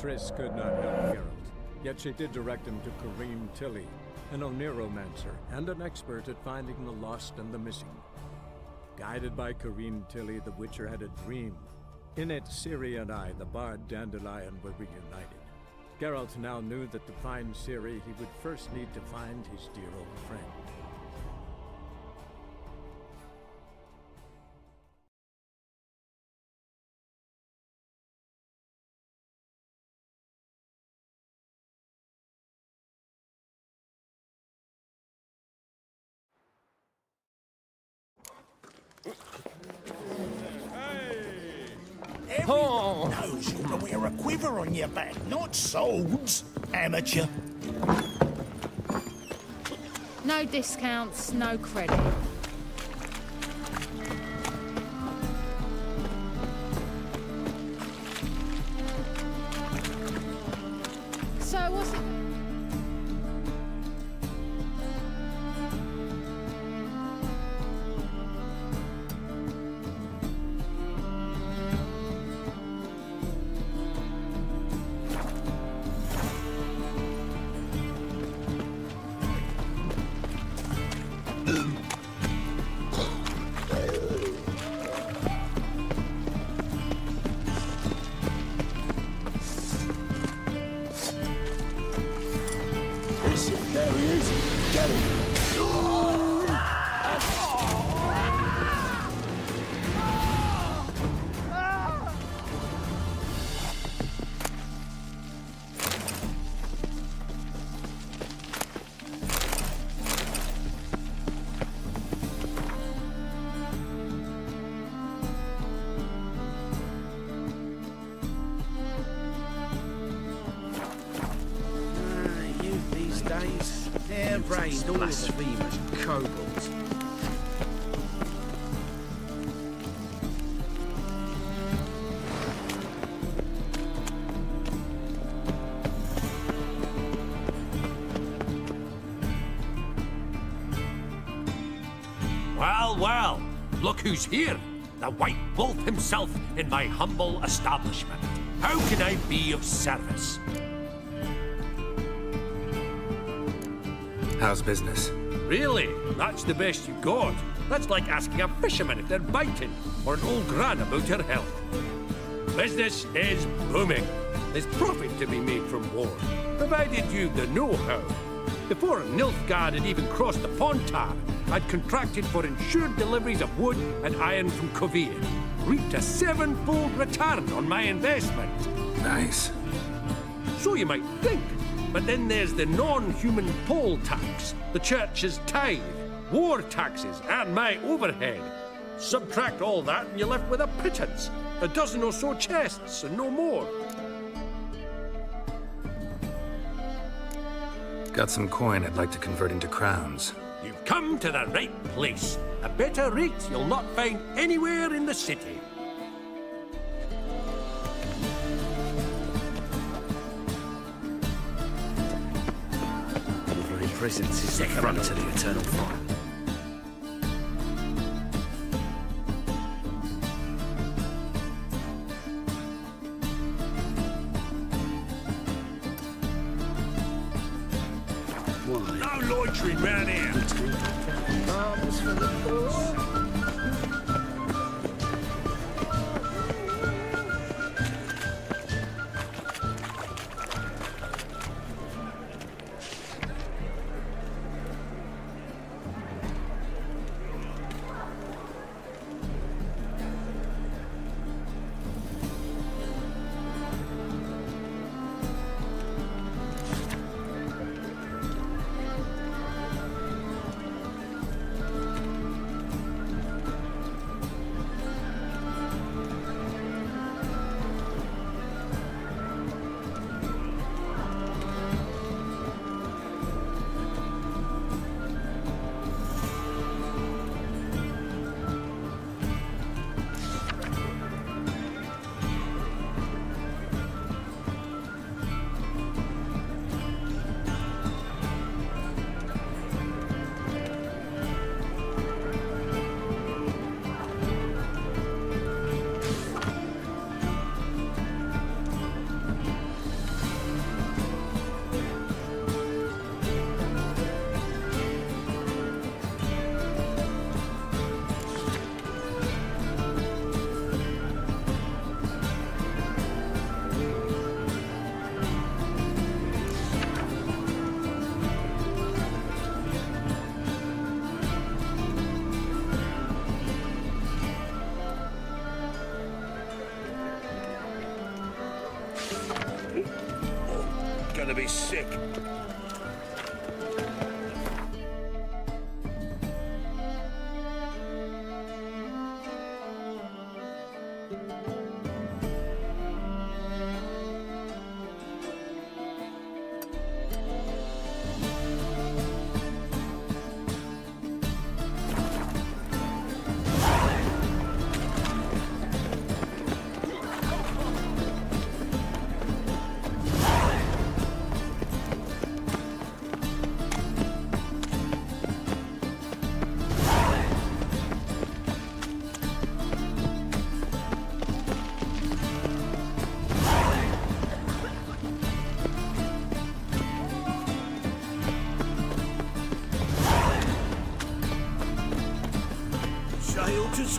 Triss could not help Geralt, yet she did direct him to Karim Tilly, an oneromancer and an expert at finding the lost and the missing. Guided by Karim Tilly, the Witcher had a dream. In it, Ciri and I, the bard Dandelion, were reunited. Geralt now knew that to find Ciri, he would first need to find his dear old friend. Everyone knows you to wear a quiver on your back, not swords, amateur. No discounts, no credit. So what's it? They're raised all blasphemous kobolds. Well, well, look who's here. The White Wolf himself in my humble establishment. How can I be of service? How's business? Really? That's the best you got? That's like asking a fisherman if they're biting, or an old gran about her health. Business is booming. There's profit to be made from war, provided you've the know-how. Before Nilfgaard had even crossed the Pontar, I'd contracted for insured deliveries of wood and iron from Chivay, reaped a 7-fold return on my investment. Nice. So you might think. But then there's the non-human poll tax, the church's tithe, war taxes, and my overhead. Subtract all that and you're left with a pittance, a dozen or so chests and no more. Got some coin I'd like to convert into crowns. You've come to the right place. A better rate you'll not find anywhere in the city. Presence is the front to the eternal fire. No loitering round here. Arms for the poor. gonna be sick.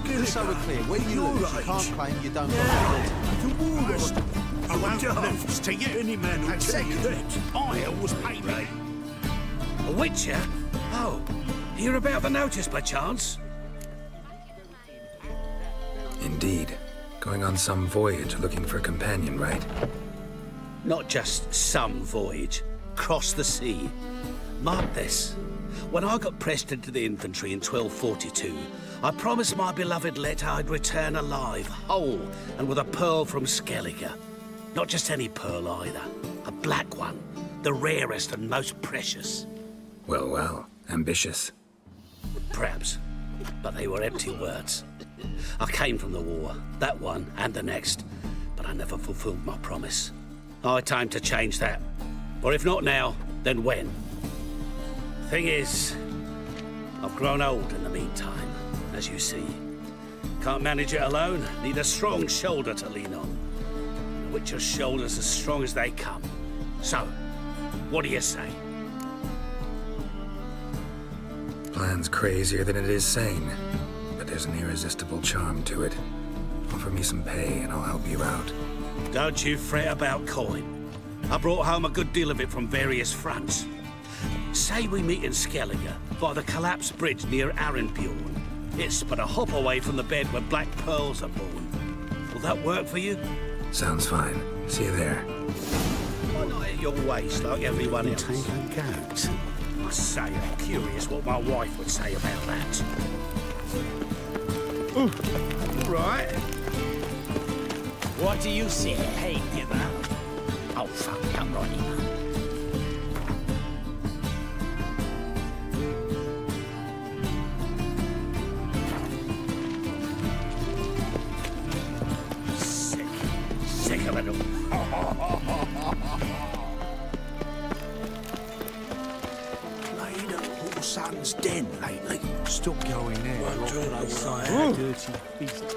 Just so we're clear, when you lose, you can't claim you don't belong. First, I won't lose to you. Any man who And tell you second, I always pay me. A witcher? Oh, hear about the notice by chance? Indeed. Going on some voyage looking for a companion, right? Not just some voyage. Cross the sea. Mark this. When I got pressed into the infantry in 1242, I promised my beloved Let I'd return alive, whole, and with a pearl from Skellige. Not just any pearl either. A black one. The rarest and most precious. Well, well. Ambitious. Perhaps. But they were empty words. I came from the war, that one and the next, but I never fulfilled my promise. I had time to change that. Or if not now, then when? Thing is, I've grown old in the meantime, as you see. Can't manage it alone, need a strong shoulder to lean on. The Witcher's shoulders as strong as they come. So, what do you say? Plan's crazier than it is sane, but there's an irresistible charm to it. Offer me some pay and I'll help you out. Don't you fret about coin. I brought home a good deal of it from various fronts. Say we meet in Skellige, by the collapsed bridge near Arenbjorn. It's but a hop away from the bed where black pearls are born. Will that work for you? Sounds fine. See you there. Why not at your waist like everyone else? Take a goat. I say, I'm curious what my wife would say about that. Right. What do you say? Hey, giver. Oh, fuck, I'm running. Sick of it all. Laid at your son's den lately. Stop going there. One drink, Dirty beast.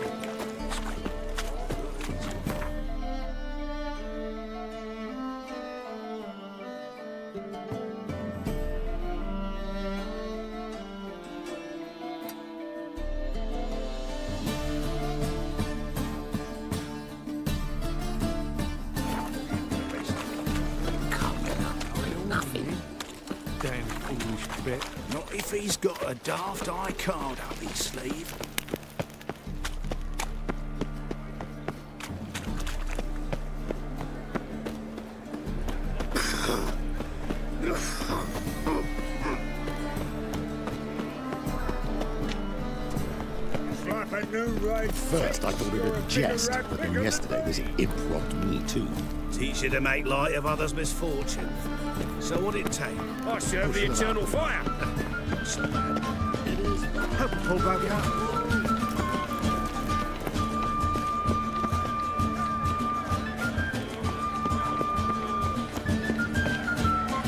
Damn foolish bit. Not if he's got a daft eye card up his sleeve. First, I thought it a jest, but then yesterday this imp robbed me too. Teach you to make light of others' misfortune. So what'd it take? I serve the eternal fire. Help a poor bugger.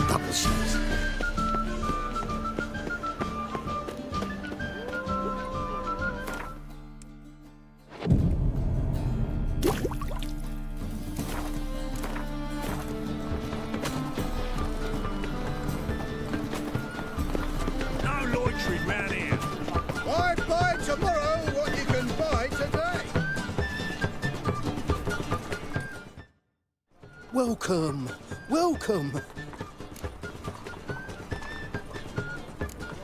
Double shoes. Buy tomorrow what you can buy today. Welcome, welcome.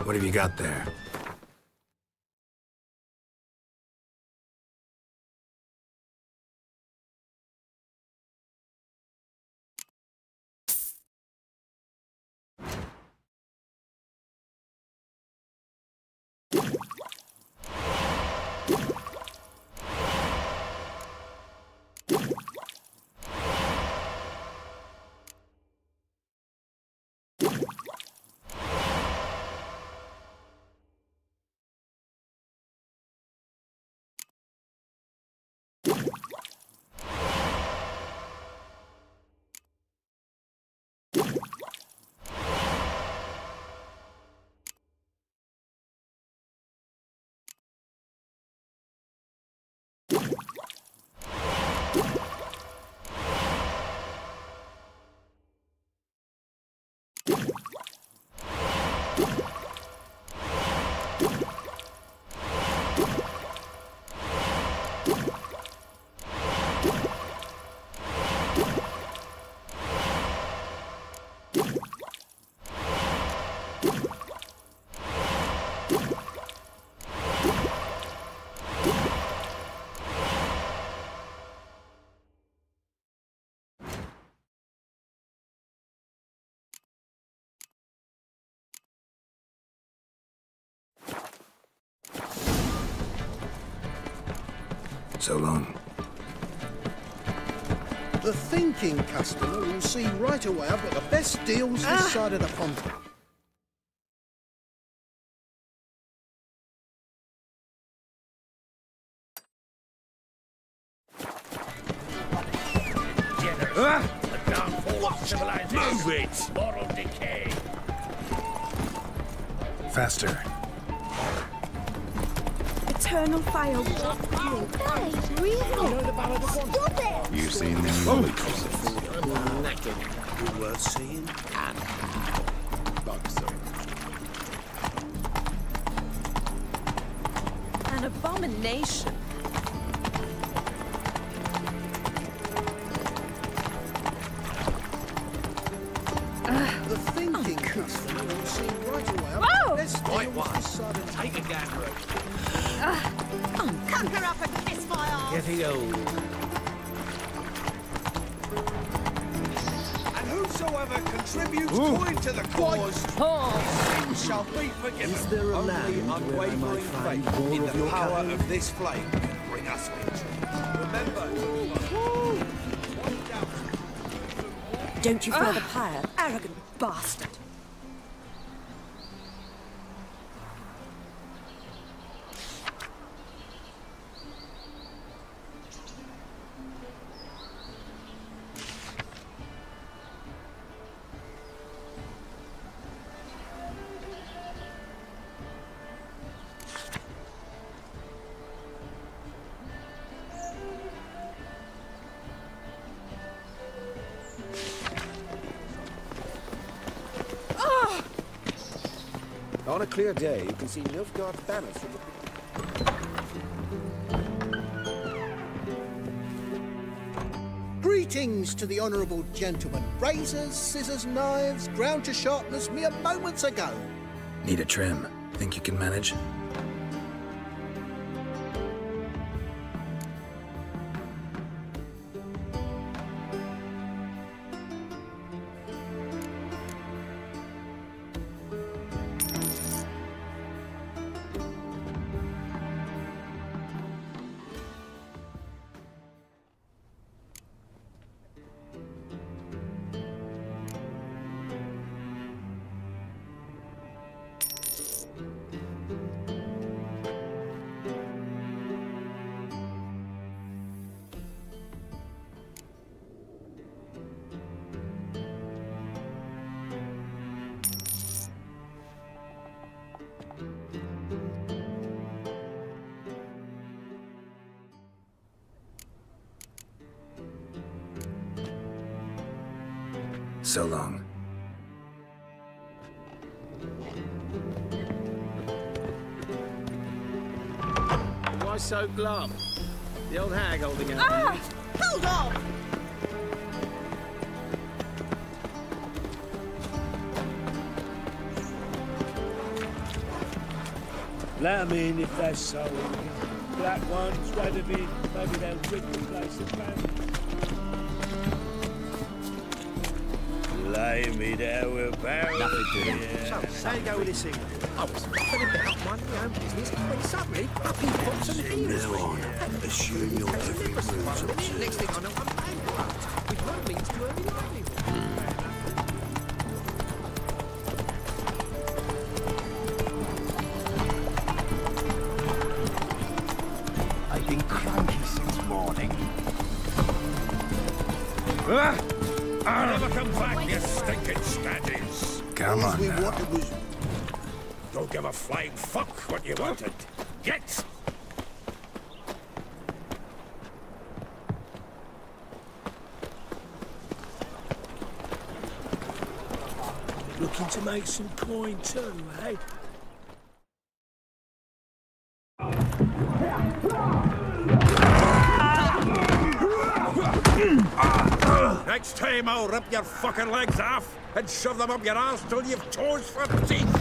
What have you got there? So long. The thinking customer will see right away I've got the best deals this side of the pond. The downfall of civilization. Move it! Moral decay. Faster. Eternal fire. Hey, really? Stop it! You've seen the new lollipops. I'm knackered. Good worth seeing. And An abomination. The thinking customer will see right away I've Whoa! got the best Right deals one. this side of the Take a gander. Pucker up and kiss my arse. getting old. And whosoever contributes coin to the cause, his sins shall be forgiven. Is there a Only land where I unwavering might find faith more in of the your power kind? of this flame can bring us victory. Remember, Don't you feel the fire, arrogant bastard? On a clear day, you can see Nilfgaard's banners from the... Greetings to the honourable gentleman. Razors, scissors, knives, ground to sharpness mere moments ago. Need a trim. Think you can manage? So long. Why so glum? The old hag holding out. Ah! Hold on! let 'em in if they're so. Black ones, red of it, maybe they'll drink the place of family. Lay me there with barrels. Nothing doing. Yeah. So, how you go with this thing? I was fucking about minding my own business when suddenly up he pops and hears me. Assume your every move's observed. Next thing I know, I'm bankrupt, with no means to earn a livelihood. I've been cranky since morning. Never come back, you stinking standies. Come on We now. wanted was Don't give a flying fuck what you wanted. Get! Looking to make some coin too, eh? Next time I'll rip your fucking legs off and shove them up your ass till you've toes for teeth.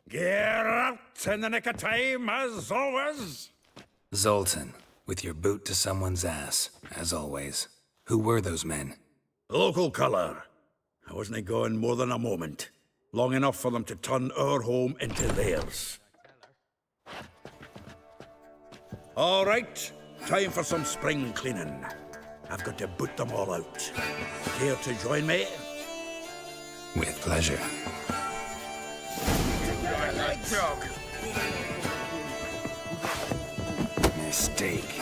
Get out in the nick of time, as always. Zoltan, with your boot to someone's ass, as always. Who were those men? Local colour. I wasn't gone more than a moment. Long enough for them to turn our home into theirs. All right, time for some spring cleaning. I've got to boot them all out. Care to join me? With pleasure. Mistake.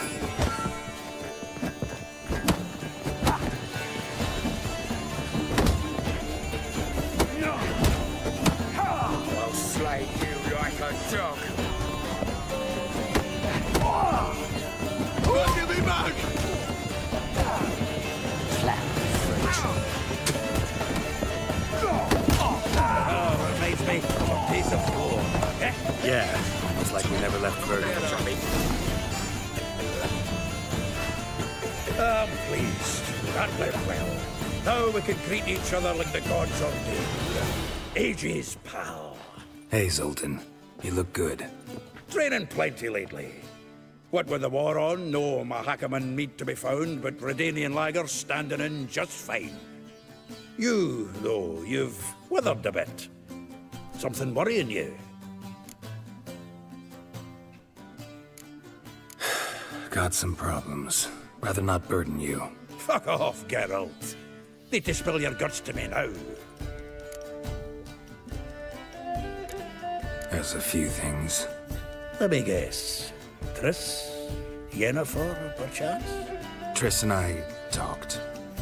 I'll slay you like a dog. Give me back! Oh, reminds me of a piece of floor. Yeah, almost like we never left Vernon, Johnny. I'm pleased. That went well. Now we can greet each other like the gods ordained. Ages, pal. Hey, Zoltan. You look good. Training plenty lately. What with the war on, no Mahakaman meat to be found, but Redanian lagers standing in just fine. You, though, you've withered a bit. Something worrying you? Got some problems. Rather not burden you. Fuck off, Geralt. Need to spill your guts to me now. There's a few things. Let me guess. Triss? Yennefer, perchance? Triss and I talked.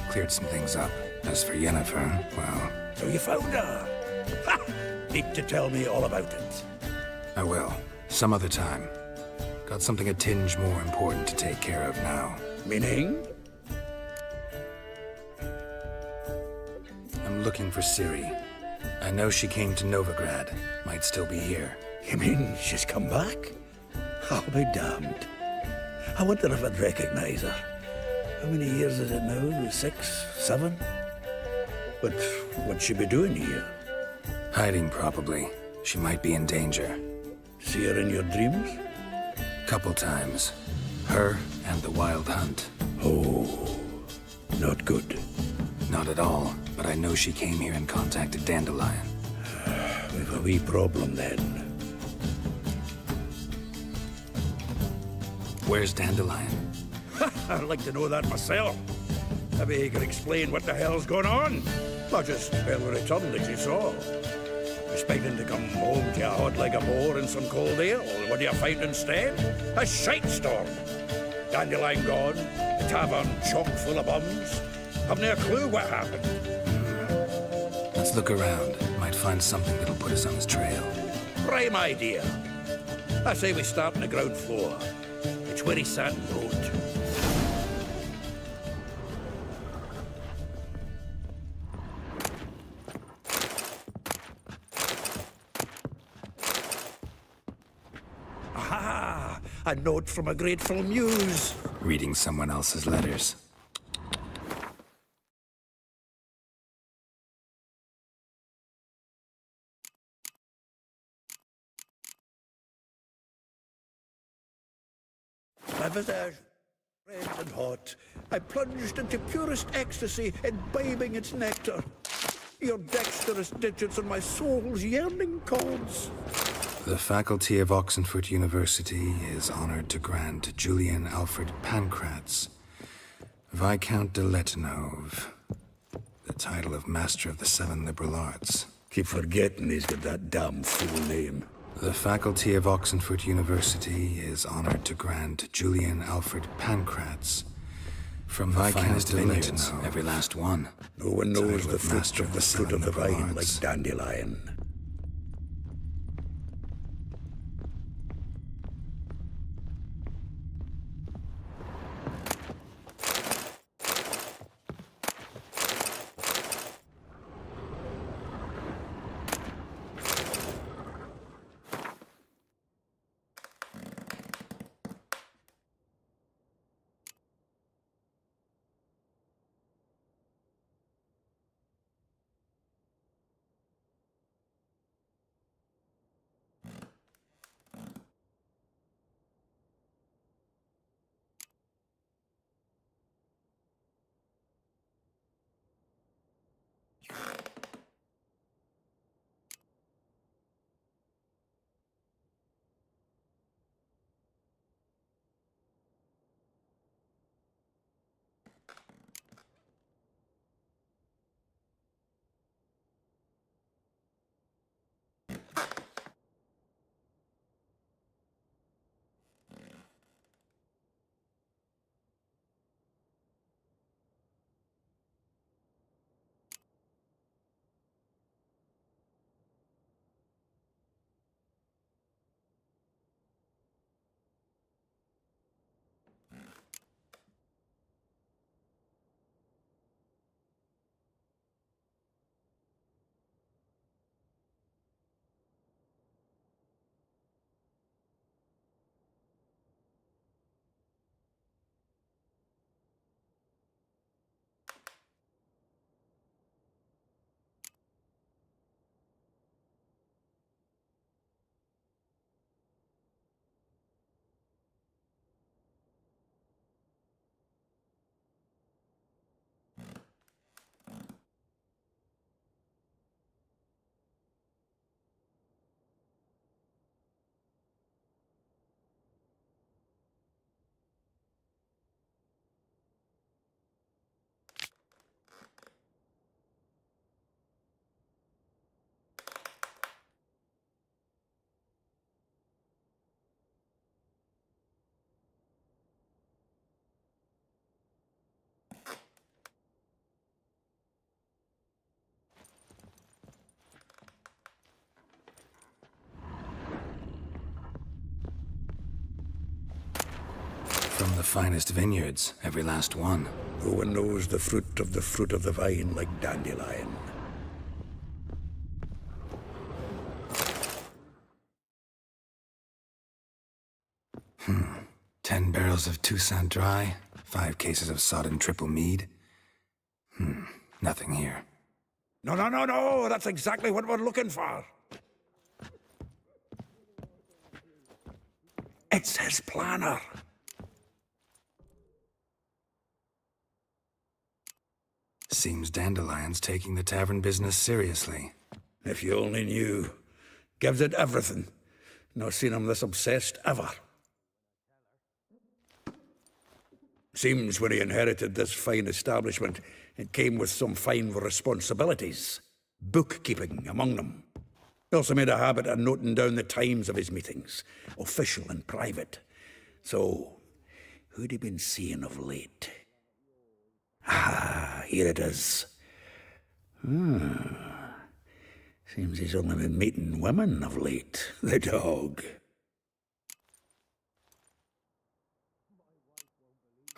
Cleared some things up. As for Yennefer, well... So you found her? Ha! Need to tell me all about it. I will. Some other time. Got something a tinge more important to take care of now. Meaning? I'm looking for Ciri. I know she came to Novigrad. Might still be here. You mean she's come back? I'll be damned. I wonder if I'd recognize her. How many years is it now? 6, 7? But what'd she be doing here? Hiding, probably. She might be in danger. See her in your dreams? Couple times. Her and the Wild Hunt. Oh, not good. Not at all, but I know she came here and contacted Dandelion. We've a wee problem then. Where's Dandelion? I'd like to know that myself. Maybe he could explain what the hell's going on. Not just well returned that you saw. Expecting to come home to a hot like a boar in some cold ale. What do you find instead? A shite storm. Dandelion gone, the tavern chock full of bums. Haven't a clue what happened. Let's look around. Might find something that'll put us on his trail. Prime idea. I say we start on the ground floor. It's where he sat and wrote. Aha! A note from a grateful muse. Reading someone else's letters. My visage, red and hot, I plunged into purest ecstasy, imbibing its nectar. Your dexterous digits on my soul's yearning chords. The faculty of Oxenford University is honored to grant Julian Alfred Pancratz, Viscount de Letenove, the title of Master of the Seven Liberal Arts. Keep forgetting he's got that damn fool name. The faculty of Oxenford University is honored to grant Julian Alfred Pancratz from Viscount de Letenove. Every last one. No one knows the fruit of the fruit of the vine like Dandelion. From the finest vineyards, every last one. No one knows the fruit of the vine like dandelion. Hmm. 10 barrels of Toussaint Dry, 5 cases of sodden triple mead. Nothing here. No, that's exactly what we're looking for. It's his planner. Seems Dandelion's taking the tavern business seriously. If you only knew. Gives it everything. Not seen him this obsessed ever. Seems when he inherited this fine establishment, it came with some fine responsibilities. Bookkeeping among them. He also made a habit of noting down the times of his meetings, official and private. So, who'd he been seeing of late? Ah, here it is. Seems he's only been meeting women of late, the dog.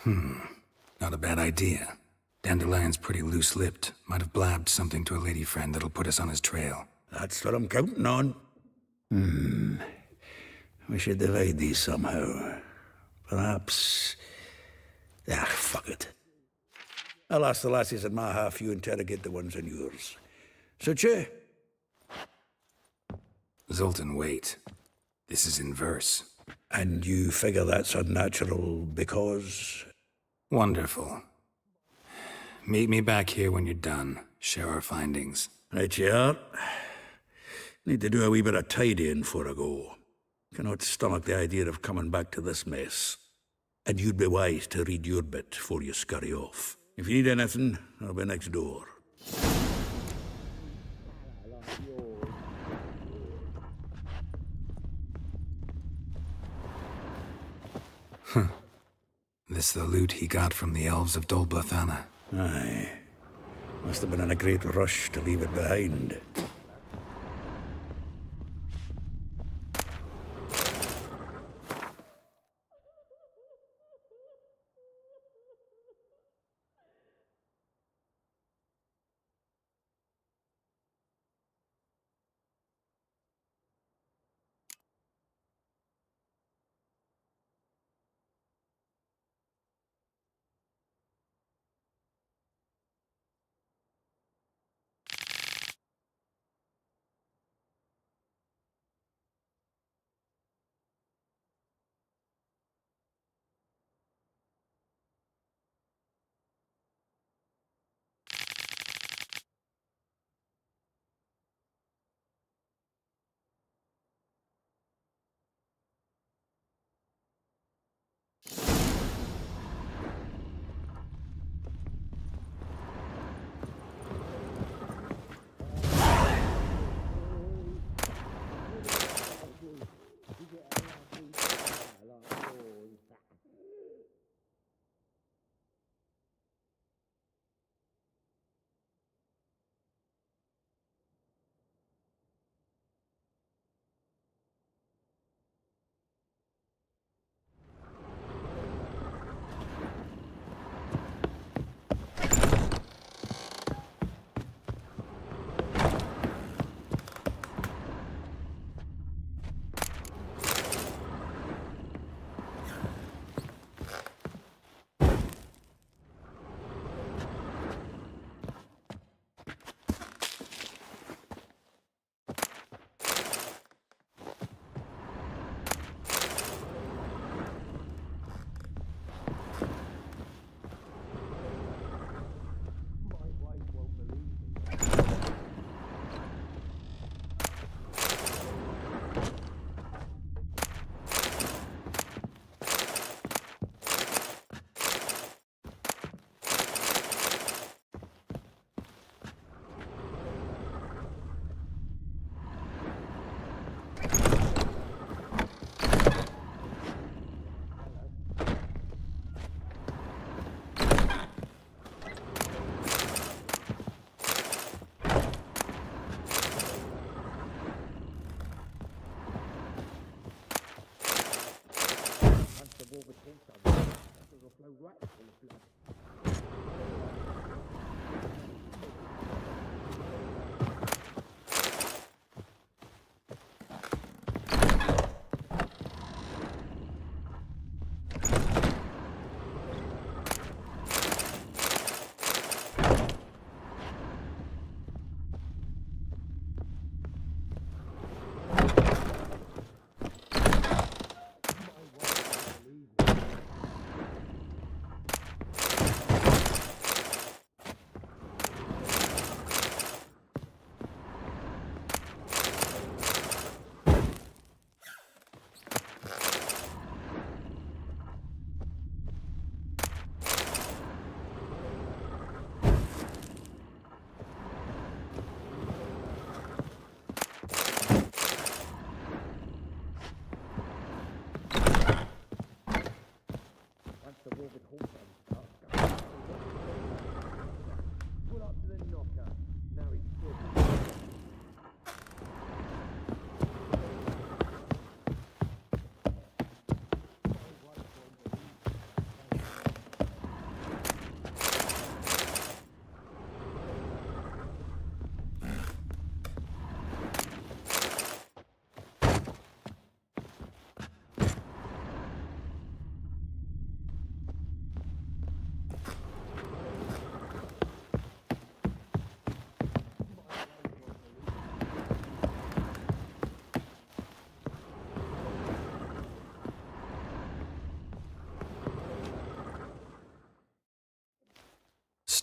Not a bad idea. Dandelion's pretty loose-lipped. Might have blabbed something to a lady friend that'll put us on his trail. That's what I'm counting on. We should divide these somehow. Perhaps... fuck it. I'll ask the lassies in my half, you interrogate the ones in yours. Suit you? Zoltan, wait. This is in verse. And you figure that's unnatural because... Wonderful. Meet me back here when you're done. Share our findings. Right you are. Need to do a wee bit of tidying before I go. Cannot stomach the idea of coming back to this mess. And you'd be wise to read your bit before you scurry off. If you need anything, I'll be next door. This the loot he got from the elves of Dol Blathanna. Aye. Must have been in a great rush to leave it behind.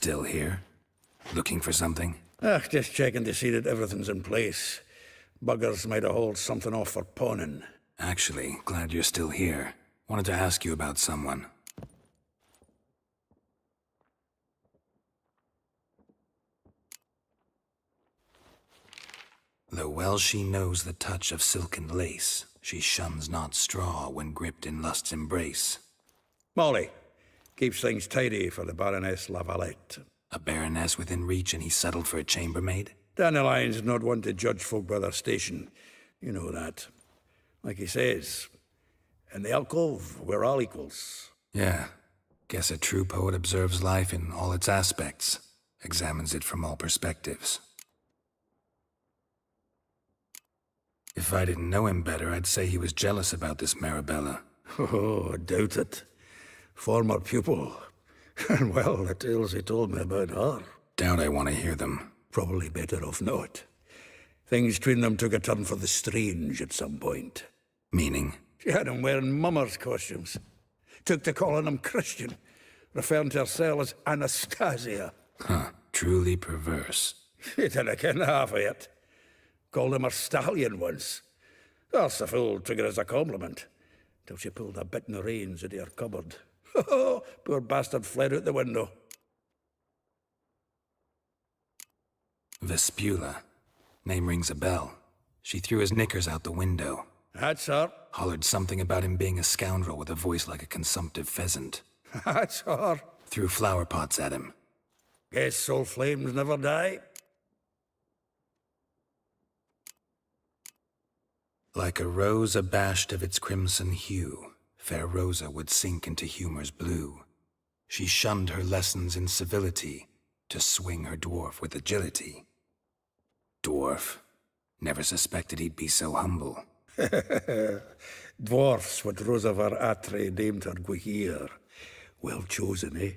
Still here? Looking for something? Just checking to see that everything's in place. Buggers might have hauled something off for pawning. Actually, glad you're still here. Wanted to ask you about someone. Though well she knows the touch of silken lace, she shuns not straw when gripped in lust's embrace. Molly, keeps things tidy for the Baroness Lavalette. A baroness within reach and he settled for a chambermaid? Dandelion's not one to judge folk by their station. You know that. Like he says, in the alcove, we're all equals. Yeah. Guess a true poet observes life in all its aspects, examines it from all perspectives. If I didn't know him better, I'd say he was jealous about this Marabella. Oh, I doubt it. Former pupil. And well, the tales he told me about her. Doubt I want to hear them. Probably better off not. Things between them took a turn for the strange at some point. Meaning? She had him wearing mummers' costumes. Took to calling him Christian, referring to herself as Anastasia. Huh, truly perverse. She didn't ken half of it. Called him a stallion once. That's the fool took it as a compliment. Till she pulled a bit in the reins into her cupboard. Oh, poor bastard fled out the window. Vespula. Name rings a bell. She threw his knickers out the window. That's her. Hollered something about him being a scoundrel with a voice like a consumptive pheasant. That's her. Threw flower pots at him. Guess soul flames never die. Like a rose abashed of its crimson hue, fair Rosa would sink into humor's blue. She shunned her lessons in civility, to swing her dwarf with agility. Dwarf. Never suspected he'd be so humble. Dwarfs what Rosa var Atre named her Guihir. Well chosen, eh?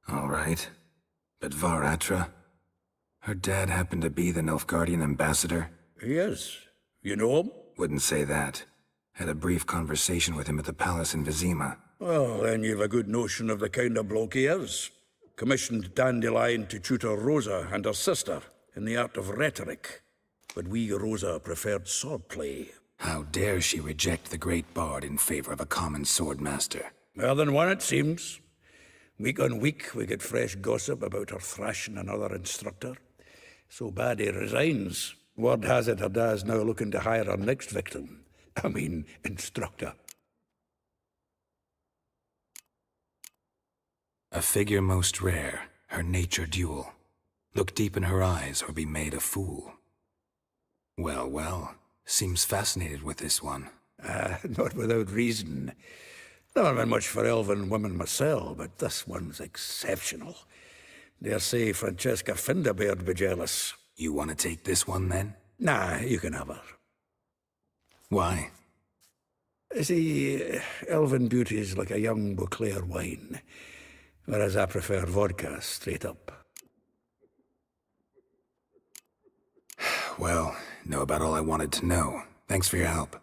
All right. But Var Atra? Her dad happened to be the Nilfgaardian ambassador? He is. You know him? Wouldn't say that. Had a brief conversation with him at the palace in Vizima. Well, then you've a good notion of the kind of bloke he is. Commissioned Dandelion to tutor Rosa and her sister in the art of rhetoric. But we, Rosa, preferred swordplay. How dare she reject the great bard in favor of a common swordmaster? More than one, it seems. Week on week, we get fresh gossip about her thrashing another instructor. So bad he resigns. Word has it her dad's now looking to hire her next victim. I mean, instructor. A figure most rare, her nature dual. Look deep in her eyes or be made a fool. Well, well, seems fascinated with this one. Not without reason. Never been much for elven women myself, but this one's exceptional. Dare say Francesca Finderbeard be jealous. You want to take this one, then? Nah, you can have her. Why? See, elven beauty is like a young Beauclair wine, whereas I prefer vodka straight up. Well, know about all I wanted to know. Thanks for your help.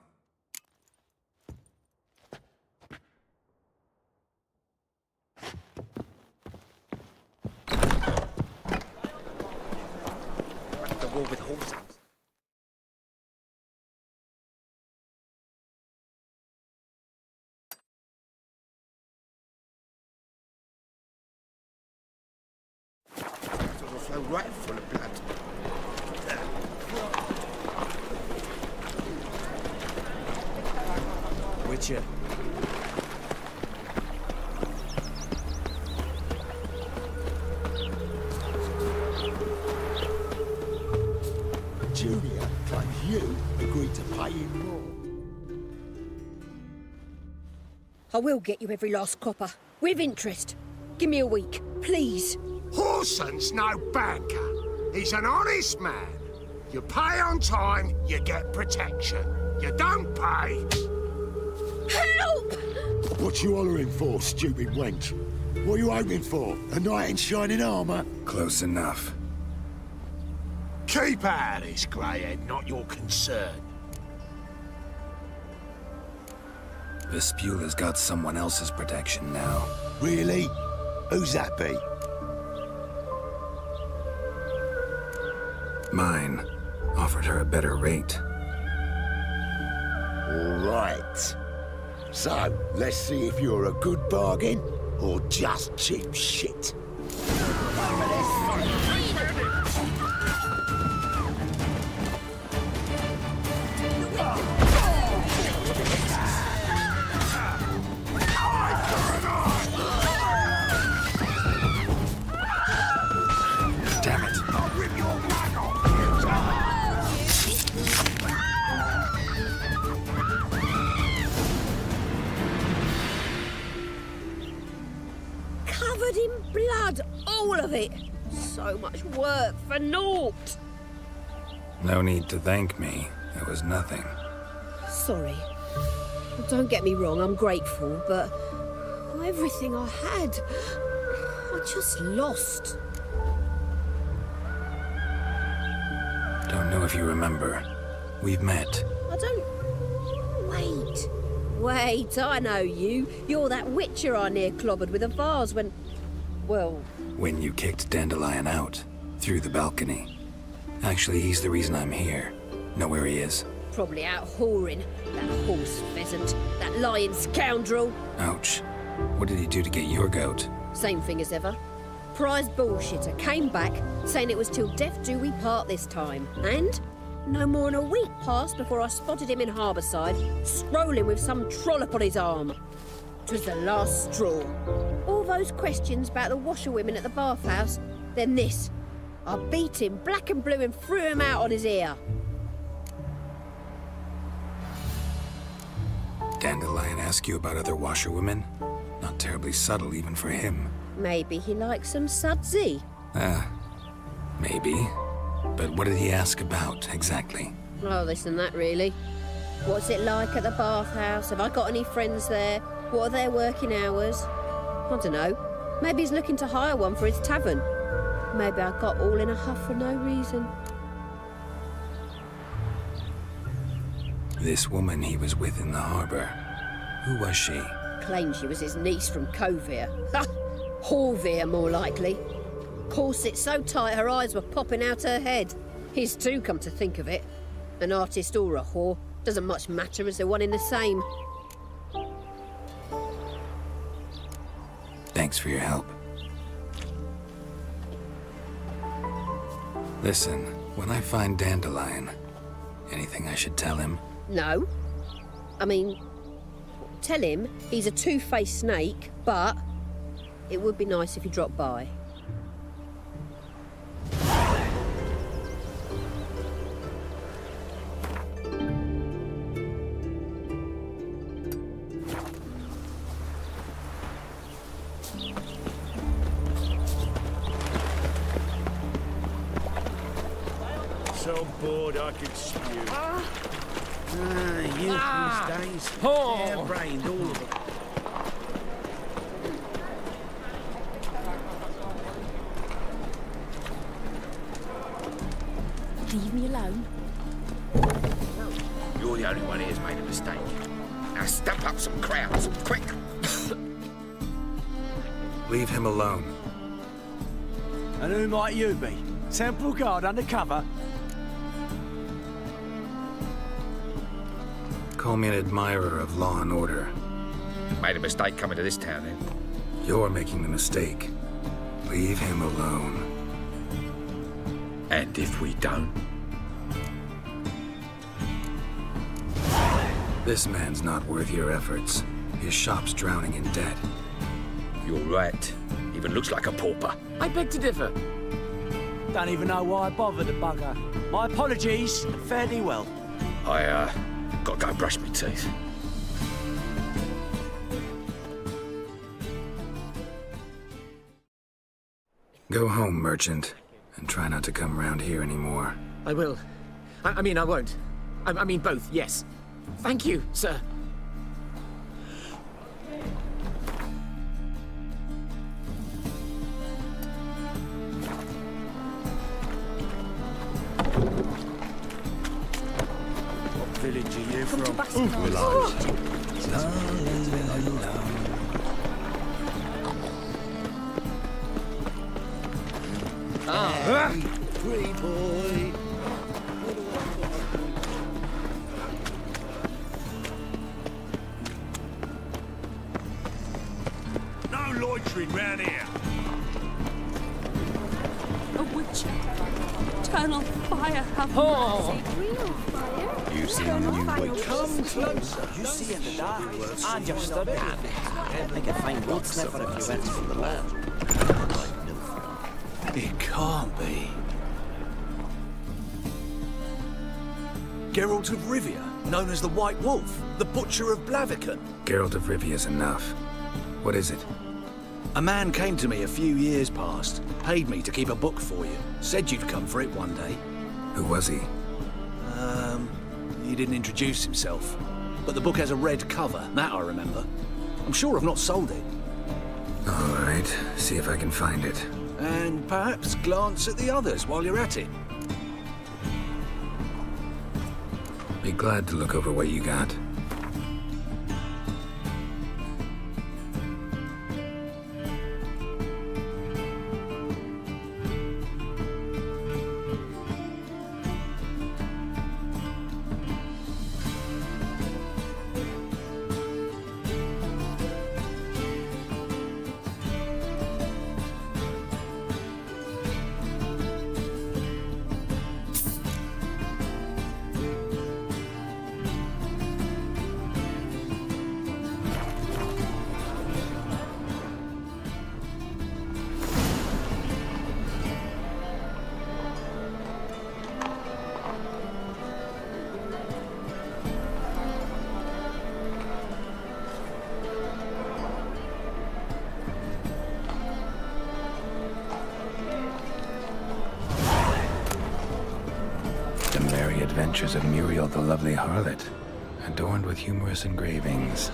The war with horses. It will flow right full of blood. Witcher. Julia claims you agreed to pay him more. I will get you every last copper, with interest. Give me a week, please. Horson's no banker. He's an honest man. You pay on time, you get protection. You don't pay... Help! What you hollering for, stupid wench? What are you hoping for? A knight in shining armour? Close enough. Keep out of this, greyhead, not your concern. Vespula's got someone else's protection now. Really? Who's that be? Mine. Offered her a better rate. Right. So, let's see if you're a good bargain or just cheap shit. Covered in blood, all of it. So much work for naught. No need to thank me. It was nothing. Sorry. Don't get me wrong, I'm grateful, but everything I had, I just lost. Don't know if you remember. We've met. I don't... Wait, I know you. You're that witcher I near clobbered with a vase when... Well... When you kicked Dandelion out. Through the balcony. Actually, he's the reason I'm here. Know where he is? Probably out whoring. That horse pheasant. That lying scoundrel. Ouch. What did he do to get your goat? Same thing as ever. Prize bullshitter came back, saying it was till death do we part this time. And no more than a week passed before I spotted him in Harbourside, strolling with some trollop on his arm. 'Twas the last straw. All those questions about the washerwomen at the bathhouse, then this. I beat him black and blue and threw him out on his ear. Dandelion ask you about other washerwomen? Not terribly subtle even for him. Maybe he likes some sudsy. Maybe. But what did he ask about, exactly? Oh, this and that, really. What's it like at the bathhouse? Have I got any friends there? What are their working hours? I don't know. Maybe he's looking to hire one for his tavern. Maybe I got all in a huff for no reason. This woman he was with in the harbour. Who was she? Claimed she was his niece from Kovir. Ha! Horvir, more likely. Corset so tight her eyes were popping out her head. His too, come to think of it. An artist or a whore. Doesn't much matter as they're one in the same. Thanks for your help. Listen, when I find Dandelion, anything I should tell him? No. I mean, tell him he's a two-faced snake, but it would be nice if he dropped by. So bored I could spew. Youthful days. Oh. Hair-brained, all of them. Leave me alone. You're the only one here's made a mistake. Now stamp up some crowds, quick! Leave him alone. And who might you be? Temple Guard undercover? Call me an admirer of law and order. Made a mistake coming to this town, then. You're making the mistake. Leave him alone. And if we don't? This man's not worth your efforts. His shop's drowning in debt. You're right. Even looks like a pauper. I beg to differ. Don't even know why I bothered the bugger. My apologies. Fare thee well. I, gotta go brush my teeth. Go home, merchant, and try not to come round here anymore. I will. I mean, I won't. I mean both, yes. Thank you, sir. What village are you from? Free boy. No loitering round here. A witch. Eternal fire. Oh. Real fire. You see a new witch. Come closer. You see in the dark. And you're stood there. I can find road sniffer if you went from the land. It can't be. Geralt of Rivia, known as the White Wolf, the Butcher of Blaviken. Geralt of Rivia's enough. What is it? A man came to me a few years past, paid me to keep a book for you, said you'd come for it one day. Who was he? He didn't introduce himself. But the book has a red cover, that I remember. I'm sure I've not sold it. All right, see if I can find it. And perhaps glance at the others while you're at it. Be glad to look over what you got. Adventures of Muriel the Lovely Harlot, adorned with humorous engravings.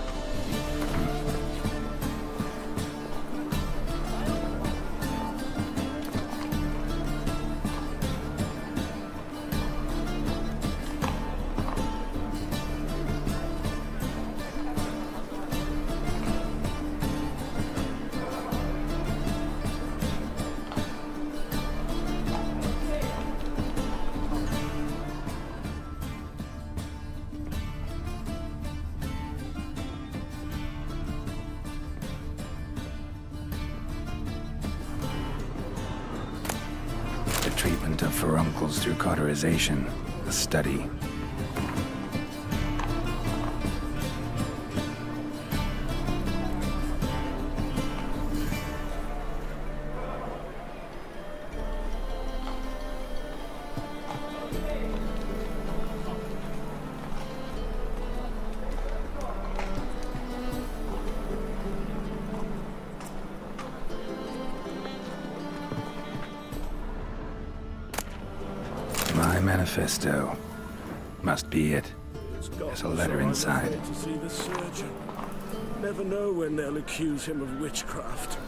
Treatment of furuncles through cauterization, a study. Manifesto. Must be it. There's a letter inside. To see the surgeon. Never know when they'll accuse him of witchcraft.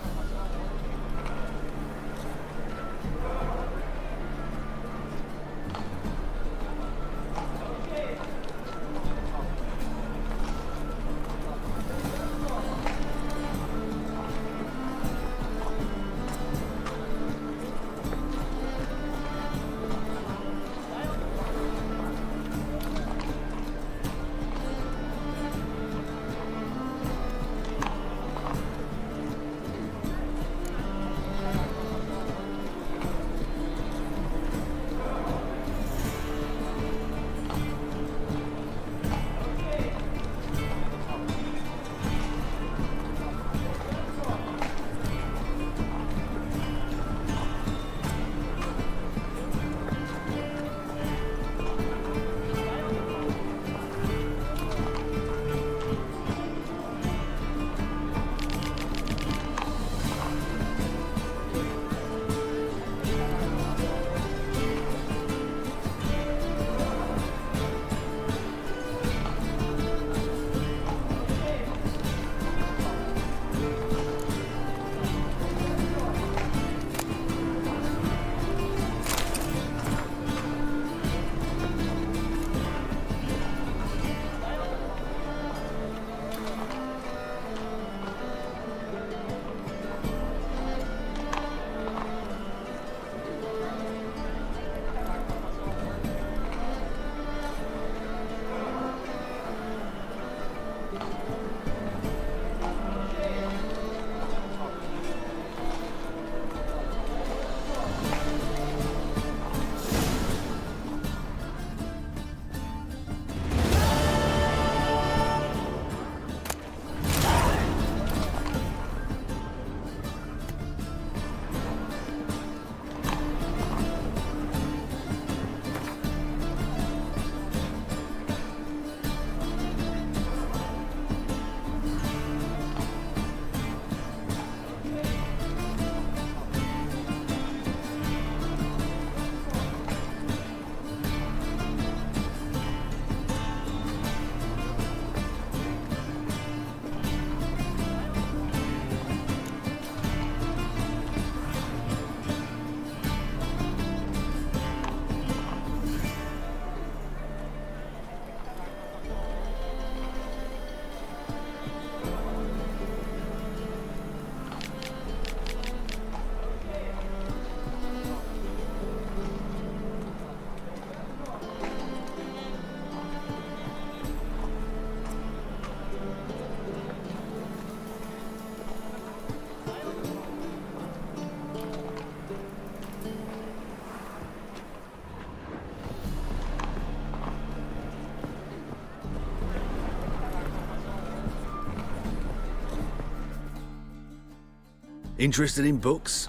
Interested in books?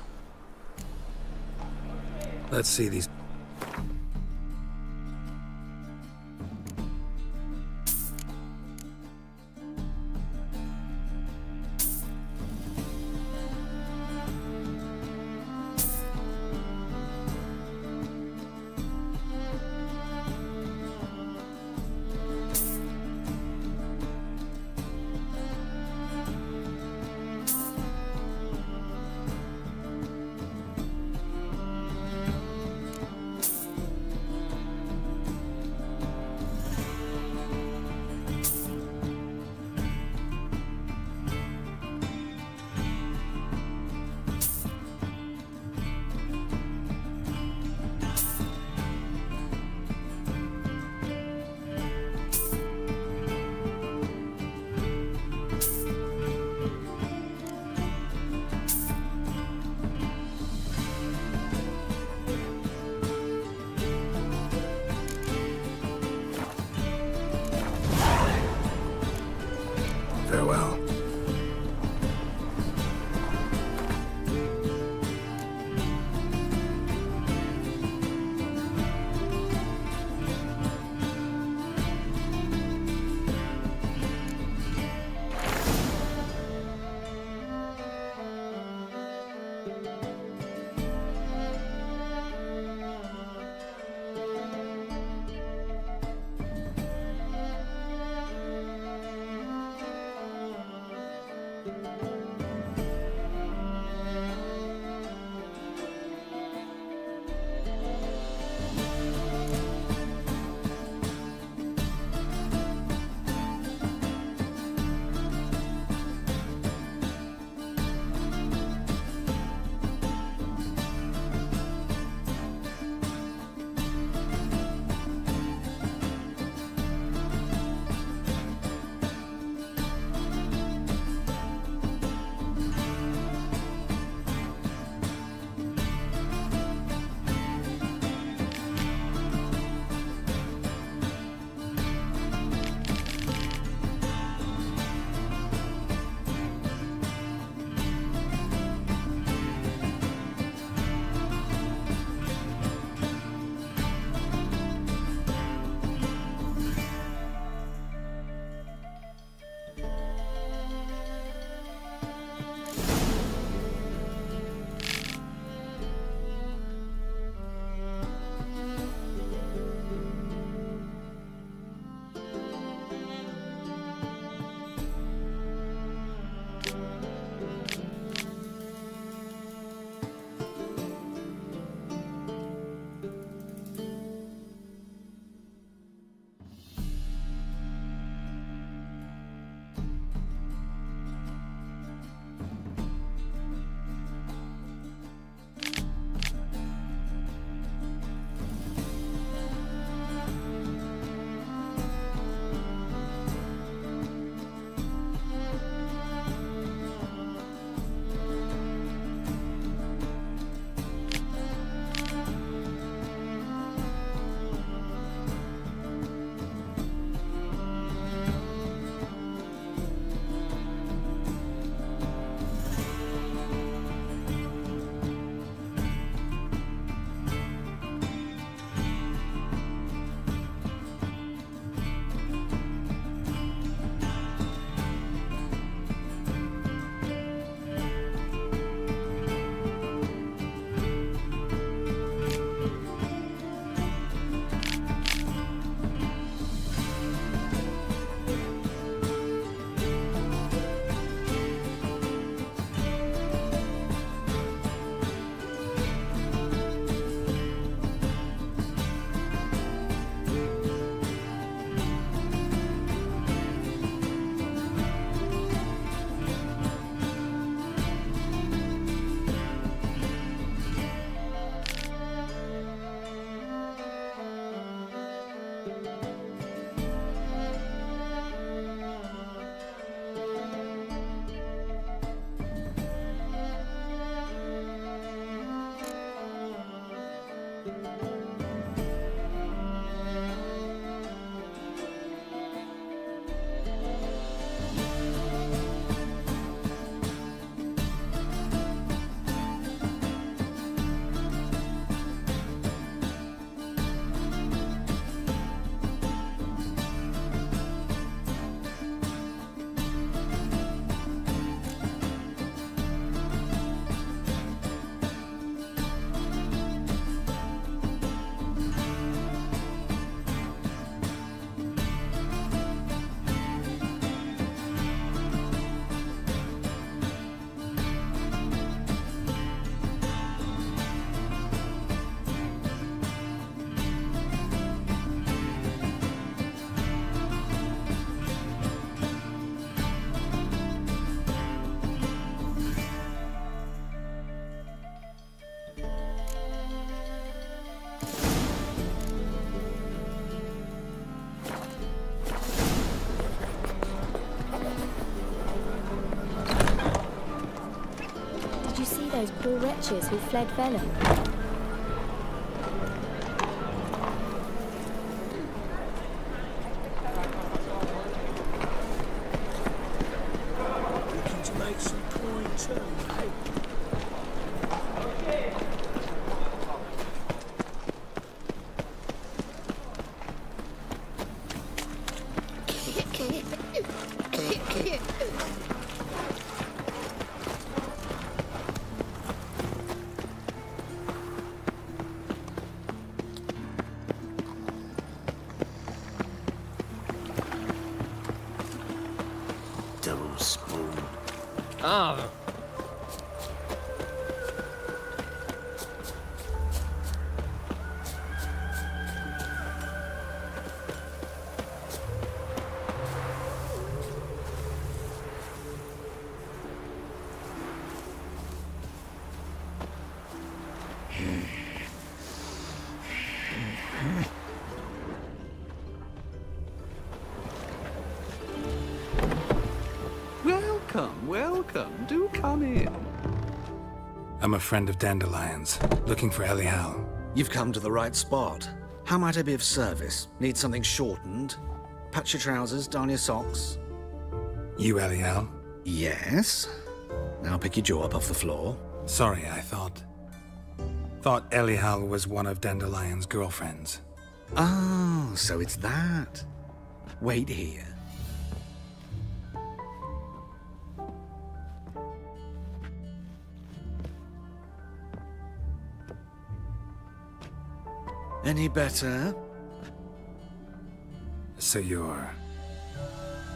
Let's see these. those poor wretches who fled Velen. Looking to make some coin too, eh? Double spoon. Ah. Welcome, welcome. Do come in. I'm a friend of Dandelion's, looking for Elihal. You've come to the right spot. How might I be of service? Need something shortened? Patch your trousers, darn your socks. You Elihal? Yes. Now pick your jaw up off the floor. Sorry, I thought Elihal was one of Dandelion's girlfriends. Oh, so it's that. Wait here. Any better? So you're...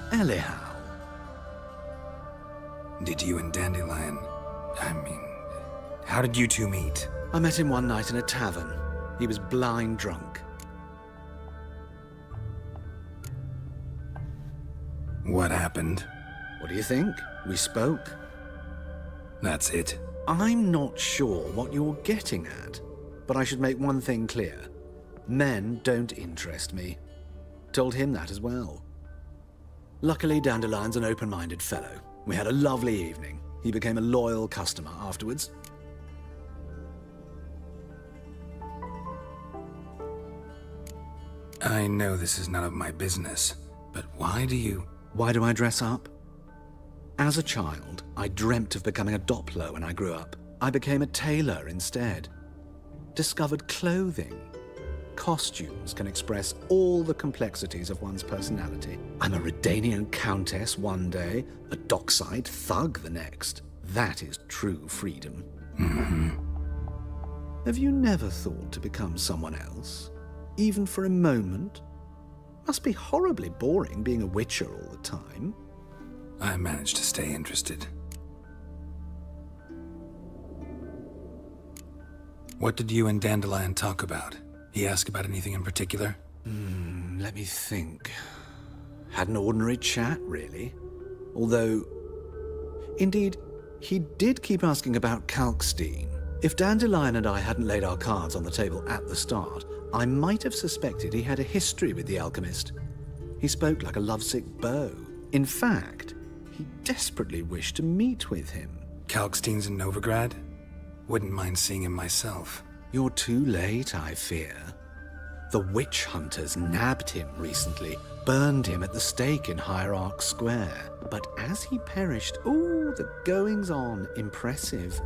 Elihal. Did you and Dandelion... how did you two meet? I met him one night in a tavern. He was blind drunk. What happened? What do you think? We spoke. That's it? I'm not sure what you're getting at, but I should make one thing clear. Men don't interest me. Told him that as well. Luckily, Dandelion's an open-minded fellow. We had a lovely evening. He became a loyal customer afterwards. I know this is none of my business, but why do I dress up? As a child, I dreamt of becoming a Doppler when I grew up. I became a tailor instead. Discovered clothing. Costumes can express all the complexities of one's personality. I'm a Redanian countess one day, a dockside thug the next. That is true freedom. Mm-hmm. Have you never thought to become someone else? Even for a moment? Must be horribly boring being a witcher all the time. I managed to stay interested. What did you and Dandelion talk about? He asked about anything in particular? Let me think. Had an ordinary chat, really. Although, indeed, he did keep asking about Kalkstein. If Dandelion and I hadn't laid our cards on the table at the start, I might have suspected he had a history with the alchemist. He spoke like a lovesick beau. In fact, he desperately wished to meet with him. Kalkstein's in Novigrad? Wouldn't mind seeing him myself. You're too late, I fear. The witch hunters nabbed him recently, burned him at the stake in Hierarch Square. But as he perished, the goings-on, impressive.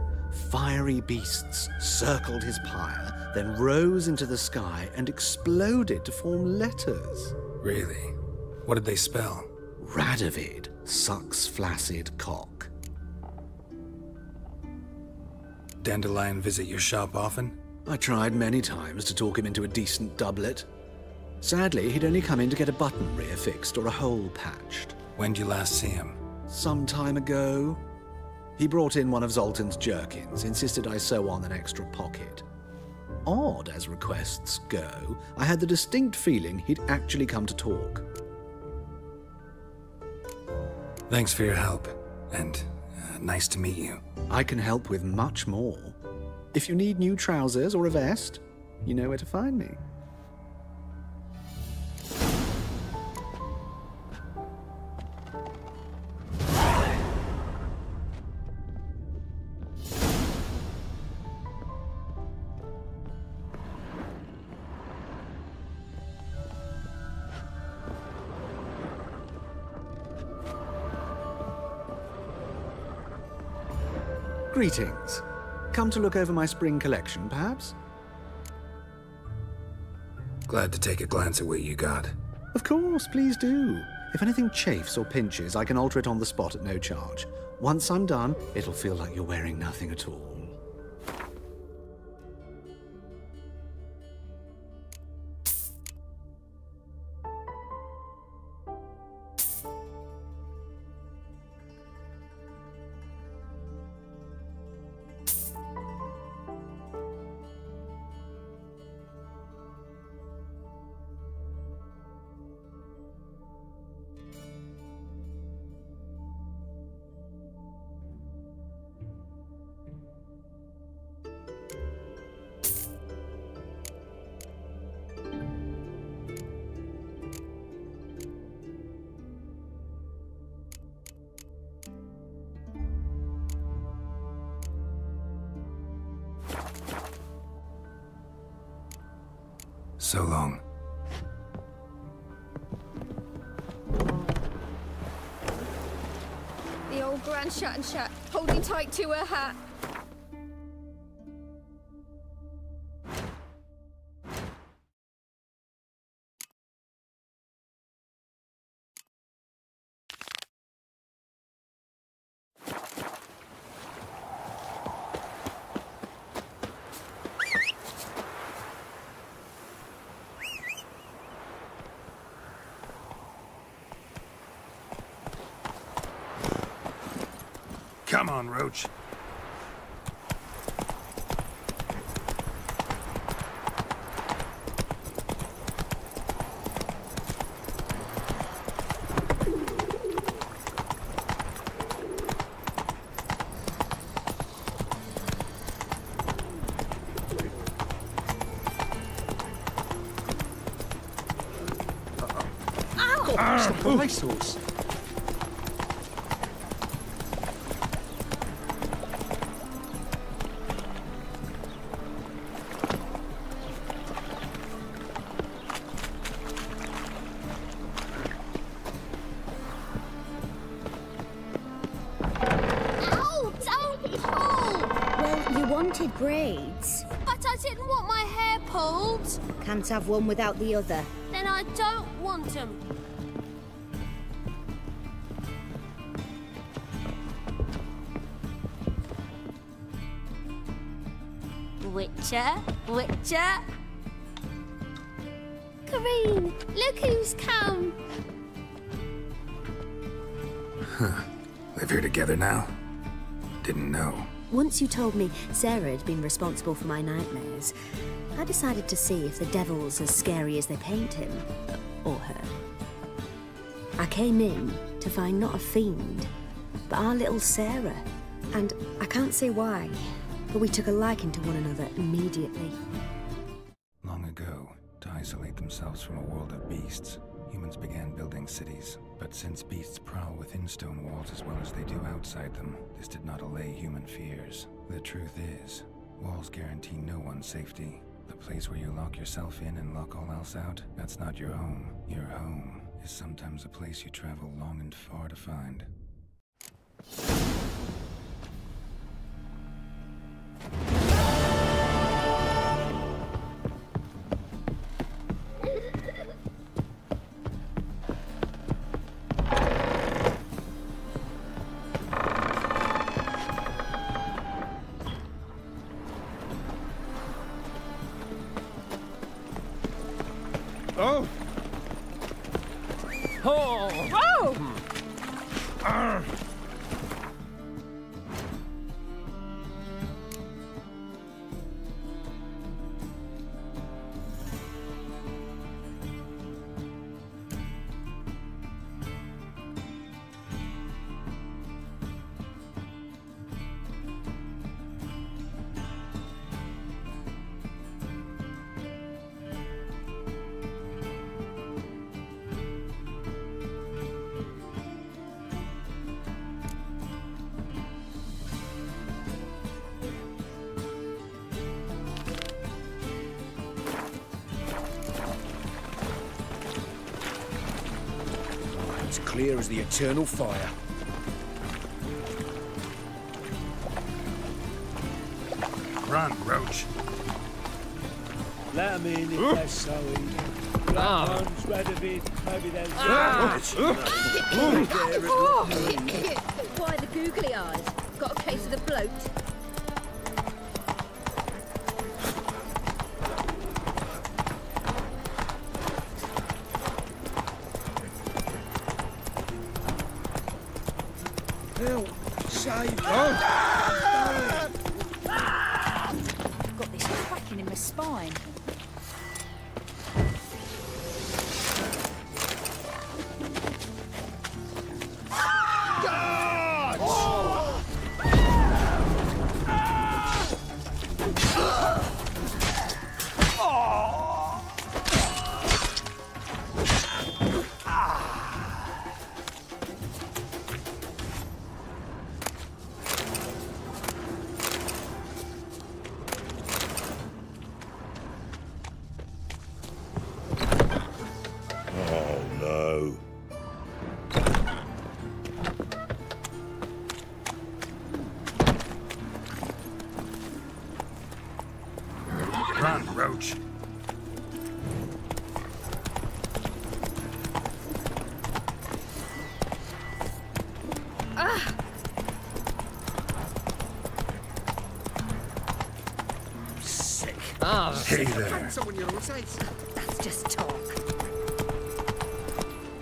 Fiery beasts circled his pyre, then rose into the sky and exploded to form letters. Really? What did they spell? Radovid sucks flaccid cock. Dandelion visit your shop often? I tried many times to talk him into a decent doublet. Sadly, he'd only come in to get a button reaffixed or a hole patched. When'd you last see him? Some time ago. He brought in one of Zoltan's jerkins, insisted I sew on an extra pocket. Odd as requests go, I had the distinct feeling he'd actually come to talk. Thanks for your help, and nice to meet you. I can help with much more. If you need new trousers or a vest, you know where to find me. Greetings. Come to look over my spring collection, perhaps? Glad to take a glance at what you got. Of course, please do. If anything chafes or pinches, I can alter it on the spot at no charge. Once I'm done, it'll feel like you're wearing nothing at all. So long. The old Grand Shat and Shat, holding tight to her hat. Come on, Roach. Ow! It's the police horse. Braids. But I didn't want my hair pulled. Can't have one without the other. Then I don't want them. Witcher, Witcher. Kareen, look who's come. Huh. Live here together now? Didn't know. Once you told me Sarah had been responsible for my nightmares, I decided to see if the devil's as scary as they paint him. Or her. I came in to find not a fiend, but our little Sarah. And I can't say why, but we took a liking to one another immediately. Long ago, to isolate themselves from a world of beasts, humans began building cities. But since beasts prowl within stone walls as well as they do outside them, this did not allay human fears. The truth is, walls guarantee no one's safety. The place where you lock yourself in and lock all else out, that's not your home. Your home is sometimes a place you travel long and far to find. Oh! Oh! Oh! Clear as the eternal fire. Run, Roach. Let 'em in if they're so easy. Black ones, red a bit, maybe they'll... Why the googly eyes? Got a case of the bloat? Help! Save! Got this cracking in my spine. Run, Roach. Sick. Hey there. Someone your own size. That's just talk.